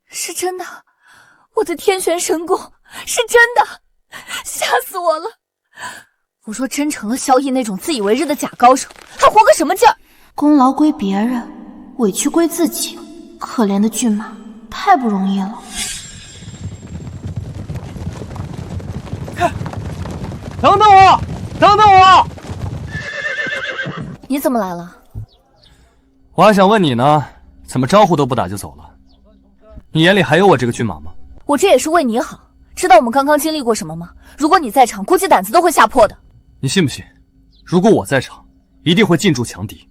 是真的，我的天玄神功是真的，吓死我了！我若真成了萧逸那种自以为是的假高手，还活个什么劲儿？功劳归别人，委屈归自己，可怜的骏马太不容易了。等等我，等等我！你怎么来了？我还想问你呢，怎么招呼都不打就走了？你眼里还有我这个骏马吗？我这也是为你好，知道我们刚刚经历过什么吗？如果你在场，估计胆子都会吓破的。你信不信？如果我在场，一定会进驻强敌，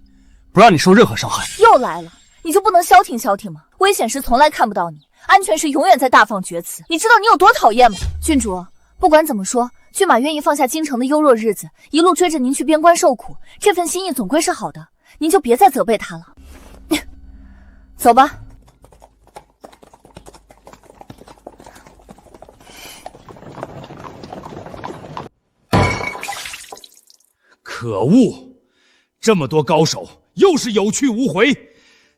不让你受任何伤害。又来了，你就不能消停消停吗？危险时从来看不到你，安全时永远在大放厥词。你知道你有多讨厌吗？郡主，不管怎么说，骏马愿意放下京城的优弱日子，一路追着您去边关受苦，这份心意总归是好的，您就别再责备他了。走吧。可恶！这么多高手，又是有去无回，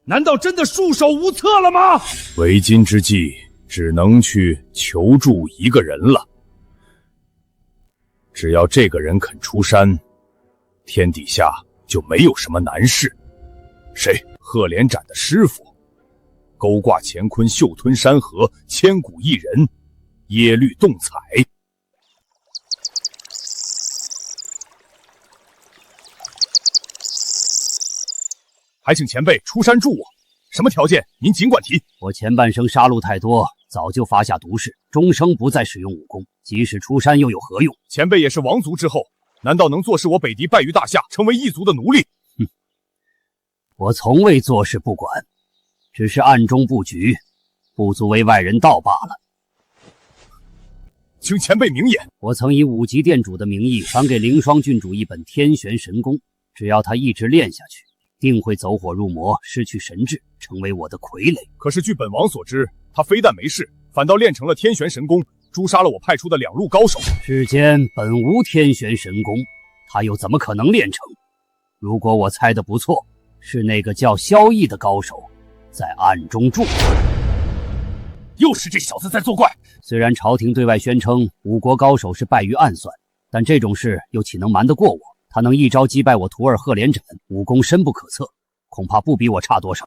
难道真的束手无策了吗？为今之计，只能去求助一个人了。只要这个人肯出山，天底下就没有什么难事。谁？赫连斩的师傅，勾挂乾坤，嗅吞山河，千古一人，耶律洞彩。还请前辈出山助我，什么条件您尽管提。我前半生杀戮太多，早就发下毒誓，终生不再使用武功，即使出山又有何用？前辈也是王族之后，难道能坐视我北狄败于大夏，成为异族的奴隶？哼，我从未坐视不管，只是暗中布局，不足为外人道罢了。请前辈明言。我曾以5级殿主的名义传给凌霜郡主一本天玄神功，只要他一直练下去，定会走火入魔，失去神智，成为我的傀儡。可是据本王所知，他非但没事，反倒练成了天玄神功，诛杀了我派出的2路高手。世间本无天玄神功，他又怎么可能练成？如果我猜得不错，是那个叫萧逸的高手在暗中助。又是这小子在作怪。虽然朝廷对外宣称5国高手是败于暗算，但这种事又岂能瞒得过我？他能一招击败我徒儿赫连斩，武功深不可测，恐怕不比我差多少。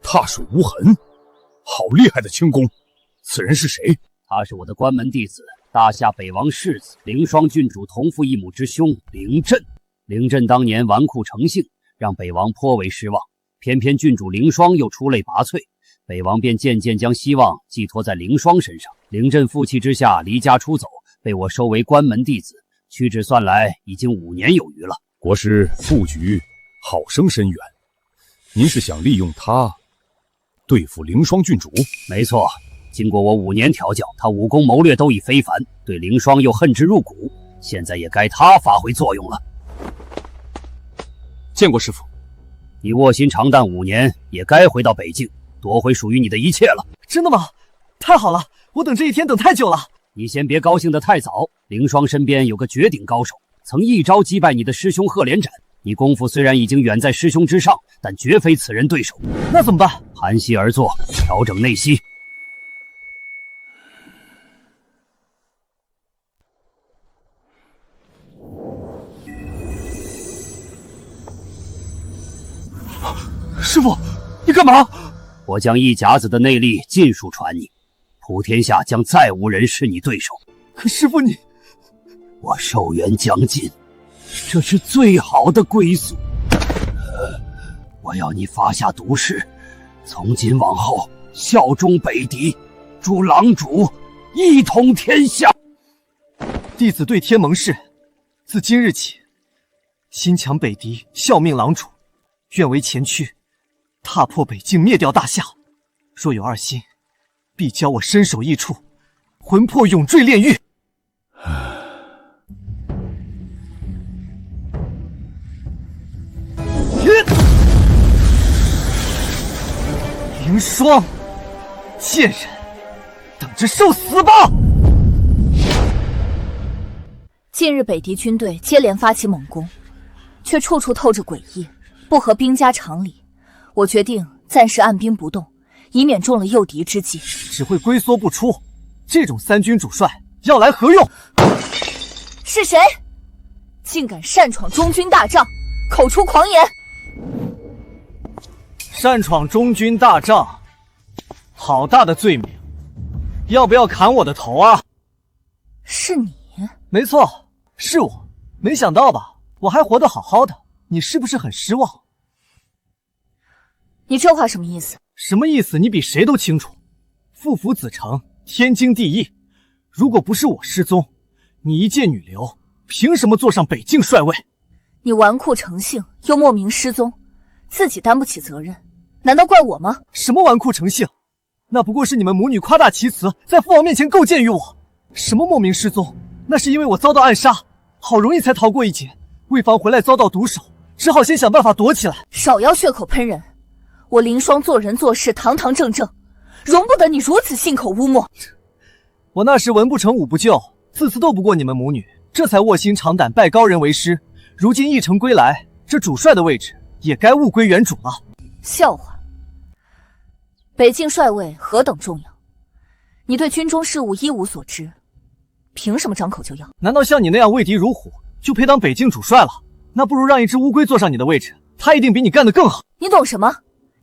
踏水无痕，好厉害的轻功！此人是谁？他是我的关门弟子，大夏北王世子凌霜郡主同父异母之兄凌震。凌震当年纨绔成性，让北王颇为失望。偏偏郡主凌霜又出类拔萃，北王便渐渐将希望寄托在凌霜身上。凌震负气之下离家出走，被我收为关门弟子，屈指算来已经5年有余了。国师布局好生深远，您是想利用他对付凌霜郡主？没错，经过我5年调教，他武功谋略都已非凡，对凌霜又恨之入骨，现在也该他发挥作用了。见过师父。你卧薪尝胆5年，也该回到北境，夺回属于你的一切了。真的吗？太好了，我等这一天等太久了。你先别高兴得太早，凌霜身边有个绝顶高手，曾一招击败你的师兄赫连斩。你功夫虽然已经远在师兄之上，但绝非此人对手。那怎么办？盘膝而坐，调整内息。师父，你干嘛？我将1甲子的内力尽数传你，普天下将再无人是你对手。可师父你……我寿元将近，这是最好的归宿。我要你发下毒誓，从今往后效忠北狄，助狼主，一统天下。弟子对天盟誓，自今日起，心强北狄，效命狼主，愿为前驱，踏破北境，灭掉大夏。若有二心，必教我身首异处，魂魄永坠炼狱。凌霜，贱人，等着受死吧！近日北狄军队接连发起猛攻，却处处透着诡异，不合兵家常理。我决定暂时按兵不动，以免中了诱敌之计。只会龟缩不出，这种三军主帅要来何用？是谁？竟敢擅闯中军大帐，口出狂言！擅闯中军大帐，好大的罪名！要不要砍我的头啊？是你？没错，是我。没想到吧，我还活得好好的，你是不是很失望？你这话什么意思？什么意思？你比谁都清楚。父府子承，天经地义。如果不是我失踪，你一介女流，凭什么坐上北境帅位？你纨绔成性，又莫名失踪，自己担不起责任，难道怪我吗？什么纨绔成性？那不过是你们母女夸大其词，在父王面前构建于我。什么莫名失踪？那是因为我遭到暗杀，好容易才逃过一劫，为防回来遭到毒手，只好先想办法躲起来。少要血口喷人！我凌霜做人做事堂堂正正，容不得你如此信口污蔑。我那时文不成武不就，次次斗不过你们母女，这才卧薪尝胆拜高人为师。如今一城归来，这主帅的位置也该物归原主了。笑话！北境帅位何等重要，你对军中事务一无所知，凭什么张口就要？难道像你那样畏敌如虎，就配当北境主帅了？那不如让一只乌龟坐上你的位置，他一定比你干得更好。你懂什么？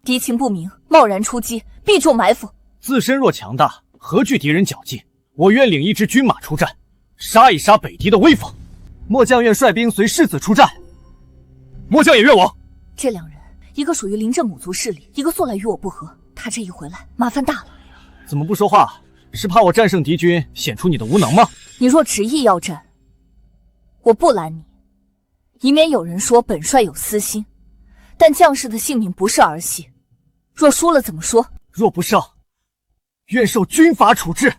敌情不明，贸然出击，必中埋伏。自身若强大，何惧敌人绞尽？我愿领一支军马出战，杀一杀北狄的威风。末将愿率兵随世子出战。末将也愿往。这两人，一个属于临阵母族势力，一个素来与我不和。他这一回来，麻烦大了。怎么不说话？是怕我战胜敌军，显出你的无能吗？你若执意要战，我不拦你，以免有人说本帅有私心。但将士的性命不是儿戏，若输了怎么说？若不胜，愿受军法处置。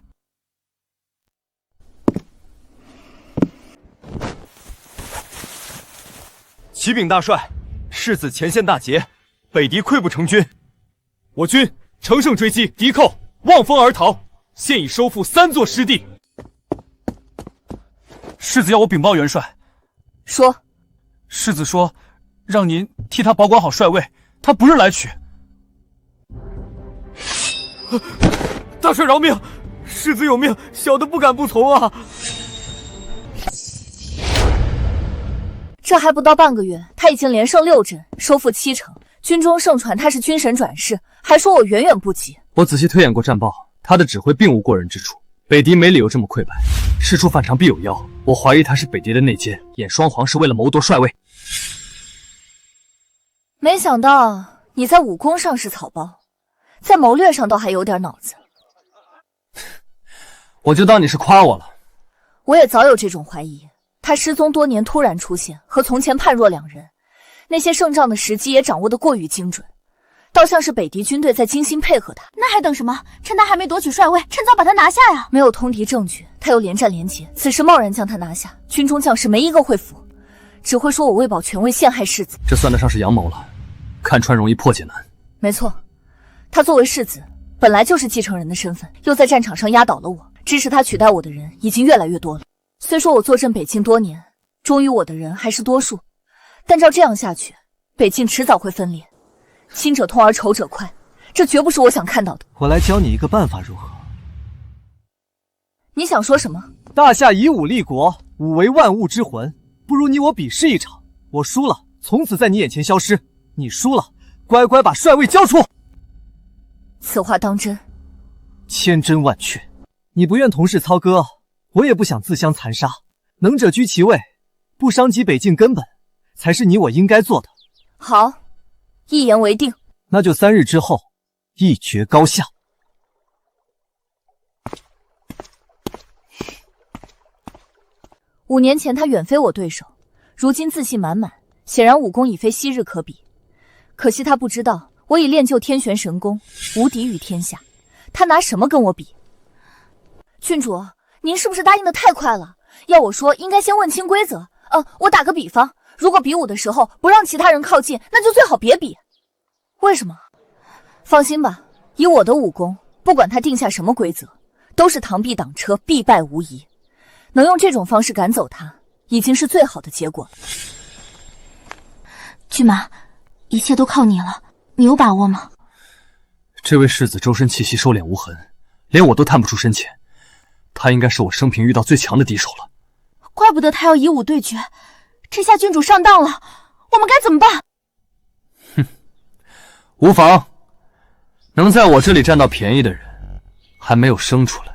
启禀大帅，世子前线大捷，北狄溃不成军，我军乘胜追击，敌寇望风而逃，现已收复3座失地。世子要我禀报元帅。说。世子说让您替他保管好帅位，他不日来取。大帅饶命！世子有命，小的不敢不从啊！这还不到半个月，他已经连胜6阵，收复7城。军中盛传他是军神转世，还说我远远不及。我仔细推演过战报，他的指挥并无过人之处，北狄没理由这么溃败。事出反常必有妖，我怀疑他是北狄的内奸，演双簧是为了谋夺帅位。没想到你在武功上是草包，在谋略上倒还有点脑子。我就当你是夸我了。我也早有这种怀疑，他失踪多年突然出现，和从前判若两人。那些胜仗的时机也掌握得过于精准，倒像是北狄军队在精心配合他。那还等什么？趁他还没夺取帅位，趁早把他拿下呀！没有通敌证据，他又连战连捷，此时贸然将他拿下，军中将士没一个会服，只会说我为保权位陷害世子。这算得上是阳谋了，看穿容易破解难。没错，他作为世子，本来就是继承人的身份，又在战场上压倒了我，支持他取代我的人已经越来越多了。虽说我坐镇北境多年，忠于我的人还是多数，但照这样下去，北境迟早会分裂，亲者痛而仇者快，这绝不是我想看到的。我来教你一个办法如何？你想说什么？大夏以武立国，武为万物之魂，不如你我比试一场，我输了，从此在你眼前消失；你输了，乖乖把帅位交出。此话当真？千真万确。你不愿同是操戈，我也不想自相残杀。能者居其位，不伤及北境根本，才是你我应该做的。好，一言为定。那就3日之后，一决高下。5年前他远非我对手，如今自信满满，显然武功已非昔日可比。可惜他不知道，我已练就天玄神功，无敌于天下。他拿什么跟我比？郡主，您是不是答应的太快了？要我说，应该先问清规则。我打个比方，如果比武的时候不让其他人靠近，那就最好别比。为什么？放心吧，以我的武功，不管他定下什么规则，都是螳臂挡车，必败无疑。能用这种方式赶走他，已经是最好的结果了。骏马，一切都靠你了，你有把握吗？这位世子周身气息收敛无痕，连我都探不出深浅，他应该是我生平遇到最强的敌手了。怪不得他要以武对决，这下郡主上当了，我们该怎么办？无妨，能在我这里占到便宜的人，还没有生出来。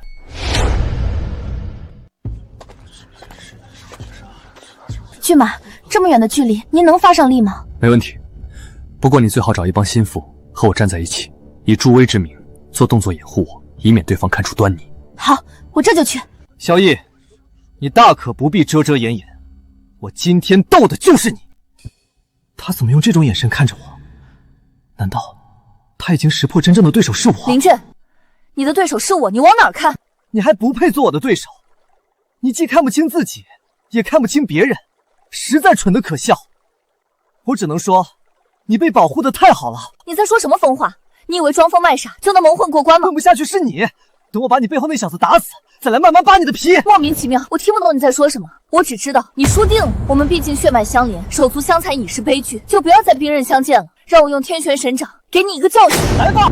骏马，这么远的距离，您能发上力吗？没问题，不过你最好找一帮心腹和我站在一起，以助威之名做动作掩护我，以免对方看出端倪。好，我这就去。萧逸，你大可不必遮遮掩掩，我今天斗的就是你。他怎么用这种眼神看着我？难道他已经识破真正的对手是我？林震，你的对手是我，你往哪儿看？你还不配做我的对手，你既看不清自己，也看不清别人，实在蠢得可笑。我只能说，你被保护的太好了。你在说什么疯话？你以为装疯卖傻就能蒙混过关吗？混不下去是你，等我把你背后那小子打死，再来慢慢扒你的皮。莫名其妙，我听不懂你在说什么。我只知道你输定了。我们毕竟血脉相连，手足相残已是悲剧，就不要再兵刃相见了。让我用天玄神掌给你一个教训。来吧！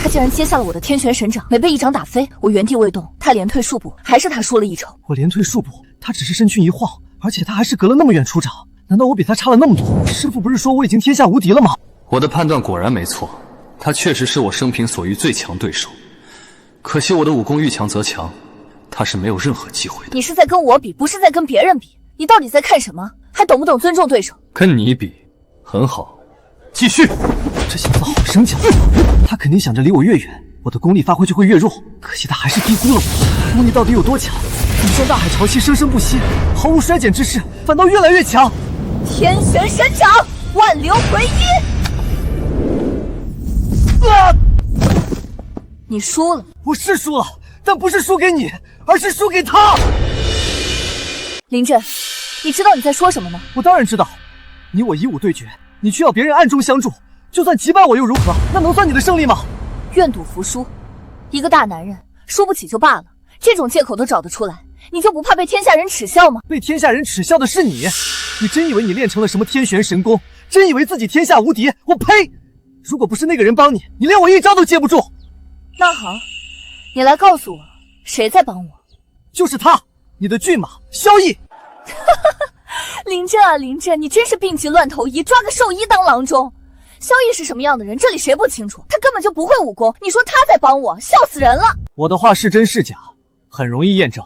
他竟然接下了我的天玄神掌，没被一掌打飞。我原地未动，他连退数步，还是他输了一筹。我连退数步，他只是身躯一晃，而且他还是隔了那么远出掌。难道我比他差了那么多？师父不是说我已经天下无敌了吗？我的判断果然没错，他确实是我生平所遇最强对手。可惜我的武功遇强则强，他是没有任何机会的。你是在跟我比，不是在跟别人比。你到底在看什么？还懂不懂尊重对手？跟你比，很好，继续。这小子好生巧，他肯定想着离我越远，我的功力发挥就会越弱。可惜他还是低估了我。功力到底有多强？怎么像大海潮汐生生不息，毫无衰减之势，反倒越来越强？天玄神掌，万流回音。你输了。我是输了，但不是输给你，而是输给他。林震，你知道你在说什么吗？我当然知道，你我以武对决，你却要别人暗中相助，就算击败我又如何？那能算你的胜利吗？愿赌服输，一个大男人输不起就罢了，这种借口都找得出来，你就不怕被天下人耻笑吗？被天下人耻笑的是你，你真以为你练成了什么天玄神功？真以为自己天下无敌？我呸！如果不是那个人帮你，你连我一招都接不住。那好，你来告诉我，谁在帮我？就是他，你的骏马萧逸。林震啊林震，你真是病急乱投医，抓个兽医当郎中。萧逸是什么样的人，这里谁不清楚？他根本就不会武功，你说他在帮我，笑死人了。我的话是真是假，很容易验证。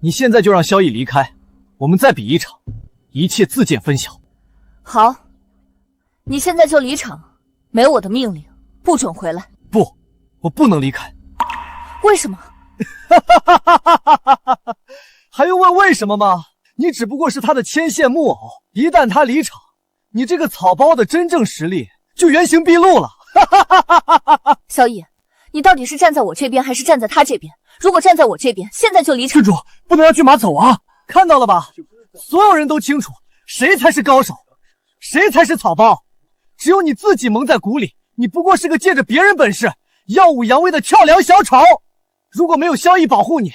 你现在就让萧逸离开，我们再比一场，一切自见分晓。好，你现在就离场，没我的命令，不准回来。不，我不能离开。为什么？还用问为什么吗？你只不过是他的牵线木偶，一旦他离场，你这个草包的真正实力就原形毕露了。萧逸，你到底是站在我这边还是站在他这边？如果站在我这边，现在就离场。郡主，不能让骏马走啊！看到了吧？所有人都清楚，谁才是高手，谁才是草包。只有你自己蒙在鼓里，你不过是个借着别人本事耀武扬威的跳梁小丑。如果没有萧逸保护你，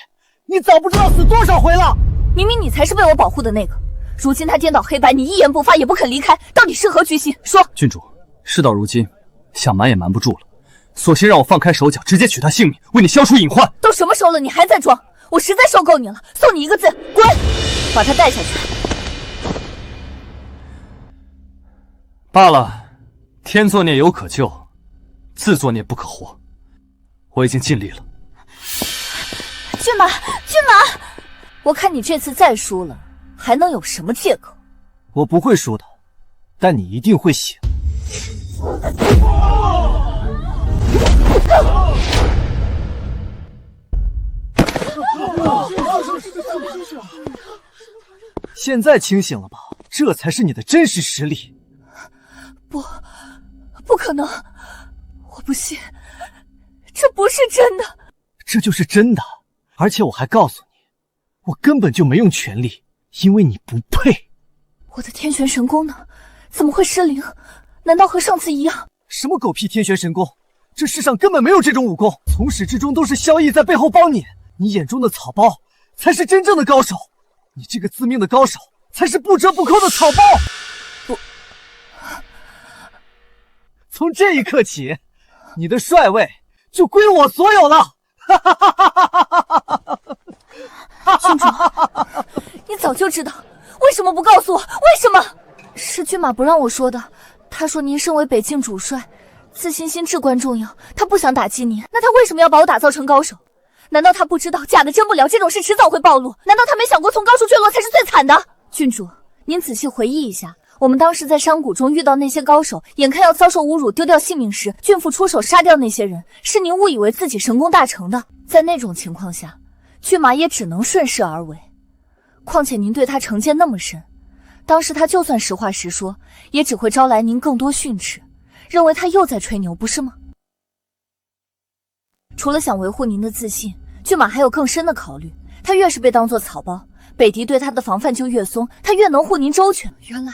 你早不知道死多少回了。明明你才是被我保护的那个，如今他颠倒黑白，你一言不发也不肯离开，到底是何居心？说。郡主，事到如今，想瞒也瞒不住了，索性让我放开手脚，直接取他性命，为你消除隐患。都什么时候了，你还在装？我实在受够你了，送你一个字，滚！把他带下去。罢了，天作孽犹可救，自作孽不可活。我已经尽力了。骏马，骏马！我看你这次再输了，还能有什么借口？我不会输的，但你一定会醒。现在清醒了吧？这才是你的真实实力。不可能，我不信，这不是真的。这就是真的，而且我还告诉你，我根本就没用全力，因为你不配。我的天旋神功呢？怎么会失灵？难道和上次一样？什么狗屁天旋神功？这世上根本没有这种武功，从始至终都是萧逸在背后帮你。你眼中的草包才是真正的高手，你这个自命的高手才是不折不扣的草包。不，从这一刻起，你的帅位就归我所有了。郡主，你早就知道，为什么不告诉我？为什么？是骏马不让我说的。他说您身为北境主帅，自信心至关重要，他不想打击您。那他为什么要把我打造成高手？难道他不知道假的真不了这种事迟早会暴露？难道他没想过从高处坠落才是最惨的？郡主，您仔细回忆一下，我们当时在山谷中遇到那些高手，眼看要遭受侮辱丢掉性命时，郡父出手杀掉那些人，是您误以为自己神功大成的。在那种情况下，骏马也只能顺势而为。况且您对他成见那么深，当时他就算实话实说，也只会招来您更多训斥，认为他又在吹牛，不是吗？除了想维护您的自信，骏马还有更深的考虑。他越是被当作草包，北狄对他的防范就越松，他越能护您周全。原来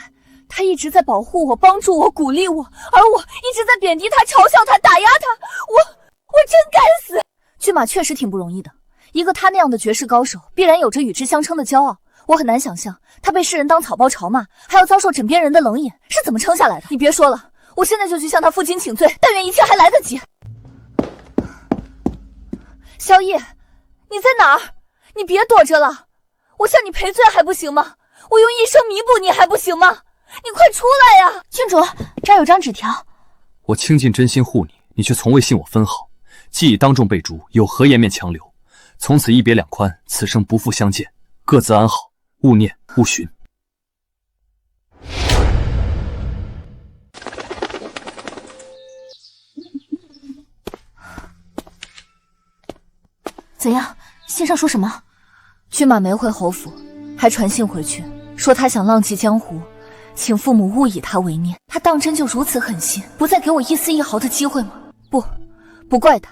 他一直在保护我，帮助我，鼓励我，而我一直在贬低他，嘲笑他，打压他。我真该死！骏马确实挺不容易的，一个他那样的绝世高手，必然有着与之相称的骄傲。我很难想象他被世人当草包嘲骂，还要遭受枕边人的冷眼，是怎么撑下来的。你别说了，我现在就去向他负荆请罪，但愿一切还来得及。萧逸，你在哪儿？你别躲着了，我向你赔罪还不行吗？我用一生弥补你还不行吗？你快出来呀！郡主，这儿有张纸条。我倾尽真心护你，你却从未信我分毫，既已当众被逐，有何颜面强留？从此一别两宽，此生不复相见，各自安好，勿念勿寻。怎样？信上说什么？骏马没回侯府，还传信回去，说他想浪迹江湖，请父母勿以他为念。他当真就如此狠心，不再给我一丝一毫的机会吗？不怪他，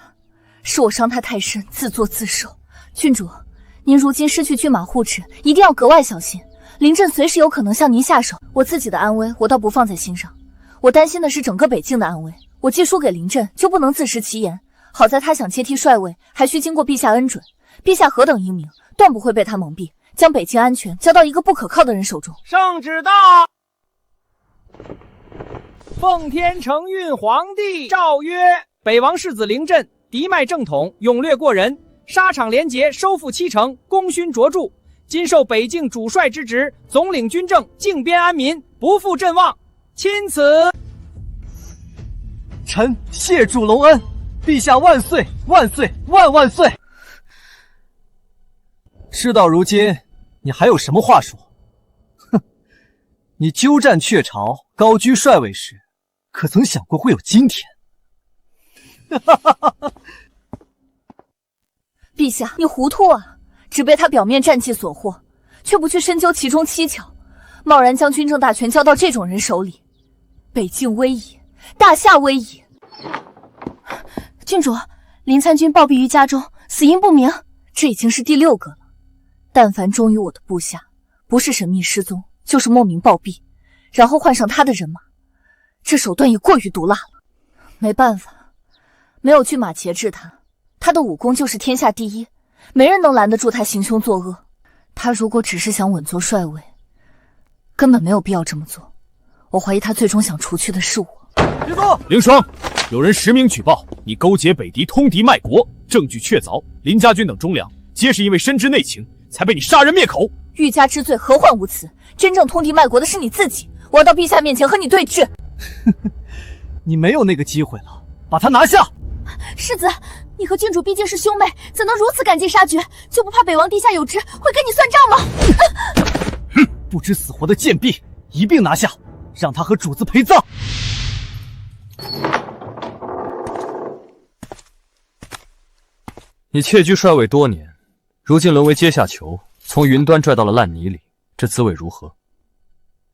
是我伤他太深，自作自受。郡主，您如今失去骏马护持，一定要格外小心。临阵随时有可能向您下手，我自己的安危我倒不放在心上，我担心的是整个北境的安危。我既输给临阵，就不能自食其言。好在他想接替帅位，还需经过陛下恩准。陛下何等英明，断不会被他蒙蔽，将北境安全交到一个不可靠的人手中。圣旨到！奉天承运皇帝诏曰：北王世子临阵，嫡脉正统，勇略过人，沙场连结，收复七城，功勋卓著。今受北境主帅之职，总领军政，靖边安民，不负阵望。钦此。臣谢主隆恩，陛下万岁万岁万万岁！事到如今，你还有什么话说？哼，你鸠占鹊巢，高居帅位时，可曾想过会有今天？陛下，你糊涂啊！只被他表面战绩所惑，却不去深究其中蹊跷，贸然将军政大权交到这种人手里，北境危矣，大夏危矣！郡主，林参军暴毙于家中，死因不明，这已经是第6个了。但凡忠于我的部下，不是神秘失踪，就是莫名暴毙，然后换上他的人马，这手段也过于毒辣了。没办法，没有骏马节制他，他的武功就是天下第一，没人能拦得住他行凶作恶。他如果只是想稳坐帅位，根本没有必要这么做。我怀疑他最终想除去的是我。凌霜，有人实名举报你勾结北狄，通敌卖国，证据确凿。林家军等忠良，皆是因为深知内情，才被你杀人灭口。欲加之罪，何患无辞？真正通敌卖国的是你自己，我要到陛下面前和你对峙。你没有那个机会了，把他拿下！世子，你和郡主毕竟是兄妹，怎能如此赶尽杀绝？就不怕北王陛下有知，会跟你算账吗？哼，不知死活的贱婢，一并拿下，让他和主子陪葬。你窃居帅位多年，如今沦为阶下囚，从云端拽到了烂泥里，这滋味如何？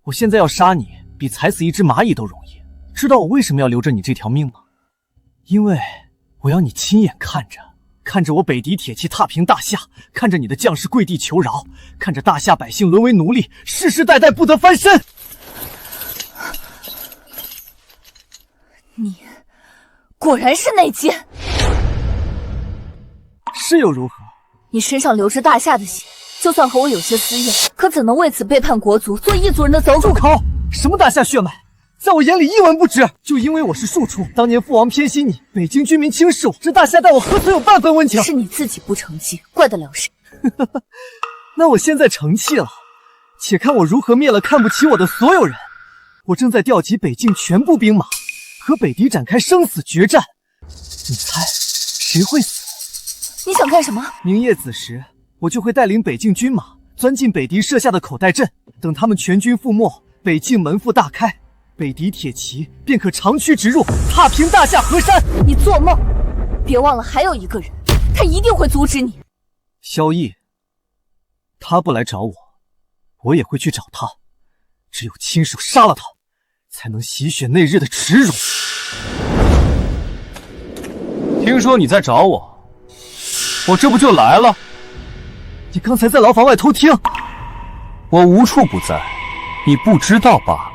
我现在要杀你，比踩死一只蚂蚁都容易。知道我为什么要留着你这条命吗？因为我要你亲眼看着我北狄铁骑踏平大夏，看着你的将士跪地求饶，看着大夏百姓沦为奴隶，世世代代不得翻身。你果然是内奸，是又如何？你身上流着大夏的血，就算和我有些私怨，可怎能为此背叛国族，做异族人的走狗？住口！什么大夏血脉，在我眼里一文不值。就因为我是庶出，当年父王偏心你，北京居民轻视我，这大夏待我何曾有半分温情？是你自己不成器，怪得了谁？那我现在成器了，且看我如何灭了看不起我的所有人。我正在调集北境全部兵马，和北狄展开生死决战。你猜谁会死？你想干什么？明夜子时，我就会带领北境军马钻进北狄设下的口袋阵，等他们全军覆没，北境门户大开，北狄铁骑便可长驱直入，踏平大夏河山。你做梦！别忘了还有一个人，他一定会阻止你。萧逸，他不来找我，我也会去找他。只有亲手杀了他，才能洗雪那日的耻辱。听说你在找我，我这不就来了？你刚才在牢房外偷听，我无处不在，你不知道罢了。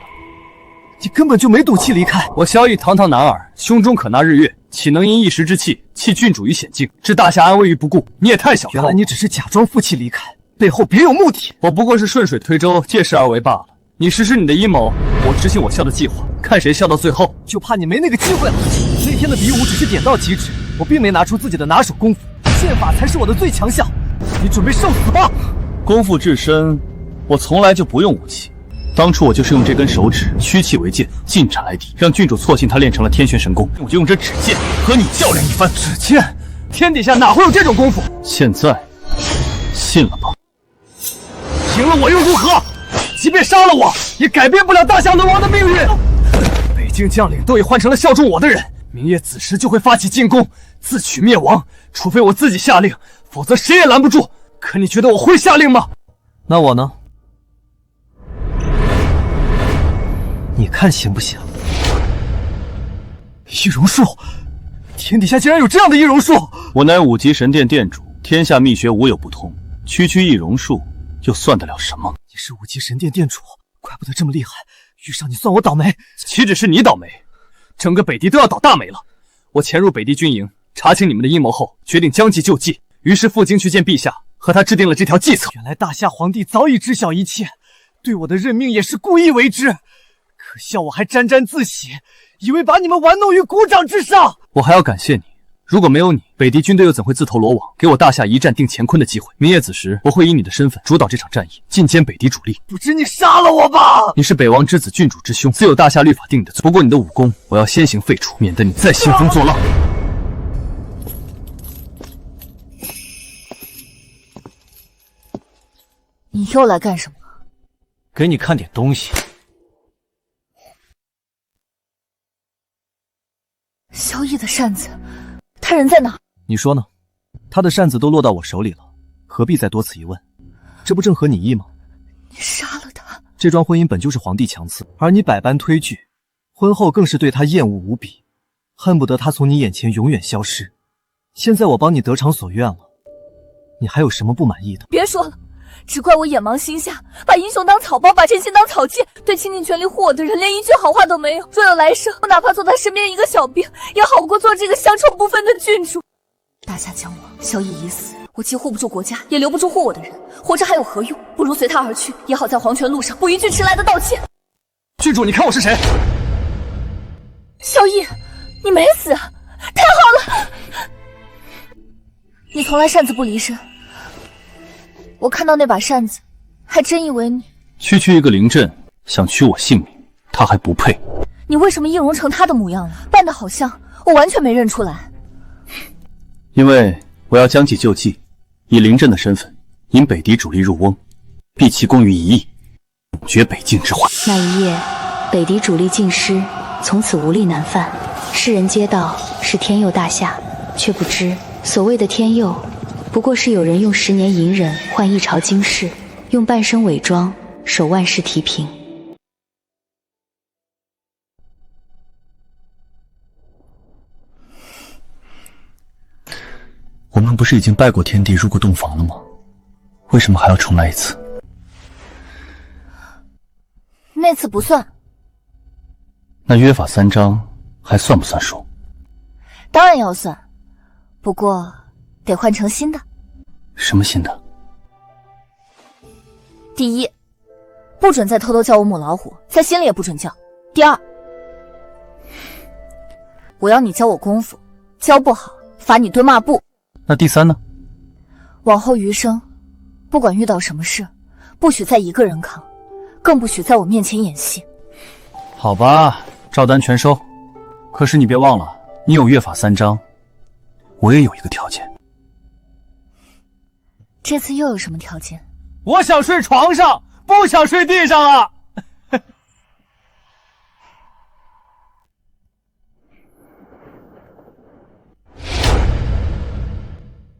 你根本就没赌气离开。我萧逸堂堂男儿，胸中可纳日月，岂能因一时之气弃郡主于险境，置大夏安危于不顾？你也太小看我。原来你只是假装负气离开，背后别有目的。我不过是顺水推舟，借势而为罢了。你实施你的阴谋，我执行我萧的计划，看谁笑到最后。就怕你没那个机会了。那天的比武只是点到即止，我并没拿出自己的拿手功夫，剑法才是我的最强项。你准备受死吧！功夫至深，我从来就不用武器。当初我就是用这根手指屈气为剑，进斩来敌，让郡主错信他练成了天旋神功，我就用这指剑和你较量一番。指剑？天底下哪会有这种功夫？现在信了吧？赢了我又如何？即便杀了我，也改变不了大夏沦亡的命运。北京将领都已换成了效忠我的人，明夜子时就会发起进攻，自取灭亡。除非我自己下令，否则谁也拦不住。可你觉得我会下令吗？那我呢？你看行不行？易容术，天底下竟然有这样的易容术！我乃5级神殿殿主，天下秘学无有不通，区区易容术又算得了什么？你是5级神殿殿主，怪不得这么厉害。遇上你算我倒霉。岂止是你倒霉，整个北狄都要倒大霉了。我潜入北狄军营，查清你们的阴谋后，决定将计就计，于是赴京去见陛下，和他制定了这条计策。原来大夏皇帝早已知晓一切，对我的任命也是故意为之。可笑我还沾沾自喜，以为把你们玩弄于股掌之上。我还要感谢你，如果没有你，北狄军队又怎会自投罗网，给我大夏一战定乾坤的机会？明夜子时，我会以你的身份主导这场战役，进歼北狄主力。不知你杀了我吧！你是北王之子，郡主之兄，自有大夏律法定的罪。不过你的武功，我要先行废除，免得你再兴风作浪。你又来干什么？给你看点东西。萧逸的扇子，他人在哪？你说呢？他的扇子都落到我手里了，何必再多此一问？这不正合你意吗？你杀了他！这桩婚姻本就是皇帝强赐，而你百般推拒，婚后更是对他厌恶无比，恨不得他从你眼前永远消失。现在我帮你得偿所愿了，你还有什么不满意的？别说了，只怪我眼盲心瞎，把英雄当草包，把真心当草芥，对倾尽全力护我的人连一句好话都没有。若有来生，我哪怕做他身边一个小兵，也好过做这个乡愁不分的郡主。大夏将亡，萧逸已死，我既护不住国家，也留不住护我的人，活着还有何用？不如随他而去，也好在黄泉路上不一句迟来的道歉。郡主，你看我是谁？萧逸，你没死，太好了！你从来扇子不离身，我看到那把扇子，还真以为你区区一个临阵，想取我性命，他还不配。你为什么易容成他的模样了？扮得好像，我完全没认出来。因为我要将计就计，以临阵的身份引北狄主力入瓮，毕其功于一役，绝北境之患。那一夜，北狄主力尽失，从此无力南犯。世人皆道是天佑大夏，却不知所谓的天佑，不过是有人用10年隐忍换一朝惊世，用半生伪装守万世提平。我们不是已经拜过天地，入过洞房了吗？为什么还要重来一次？那次不算。那约法3章还算不算数？当然要算，不过得换成新的。什么新的？第一，不准再偷偷叫我母老虎，在心里也不准叫。第二，我要你教我功夫，教不好罚你蹲抹布。那第3呢？往后余生，不管遇到什么事，不许再一个人扛，更不许在我面前演戏。好吧，照单全收。可是你别忘了，你有约法3章，我也有一个条件。这次又有什么条件？我想睡床上，不想睡地上啊！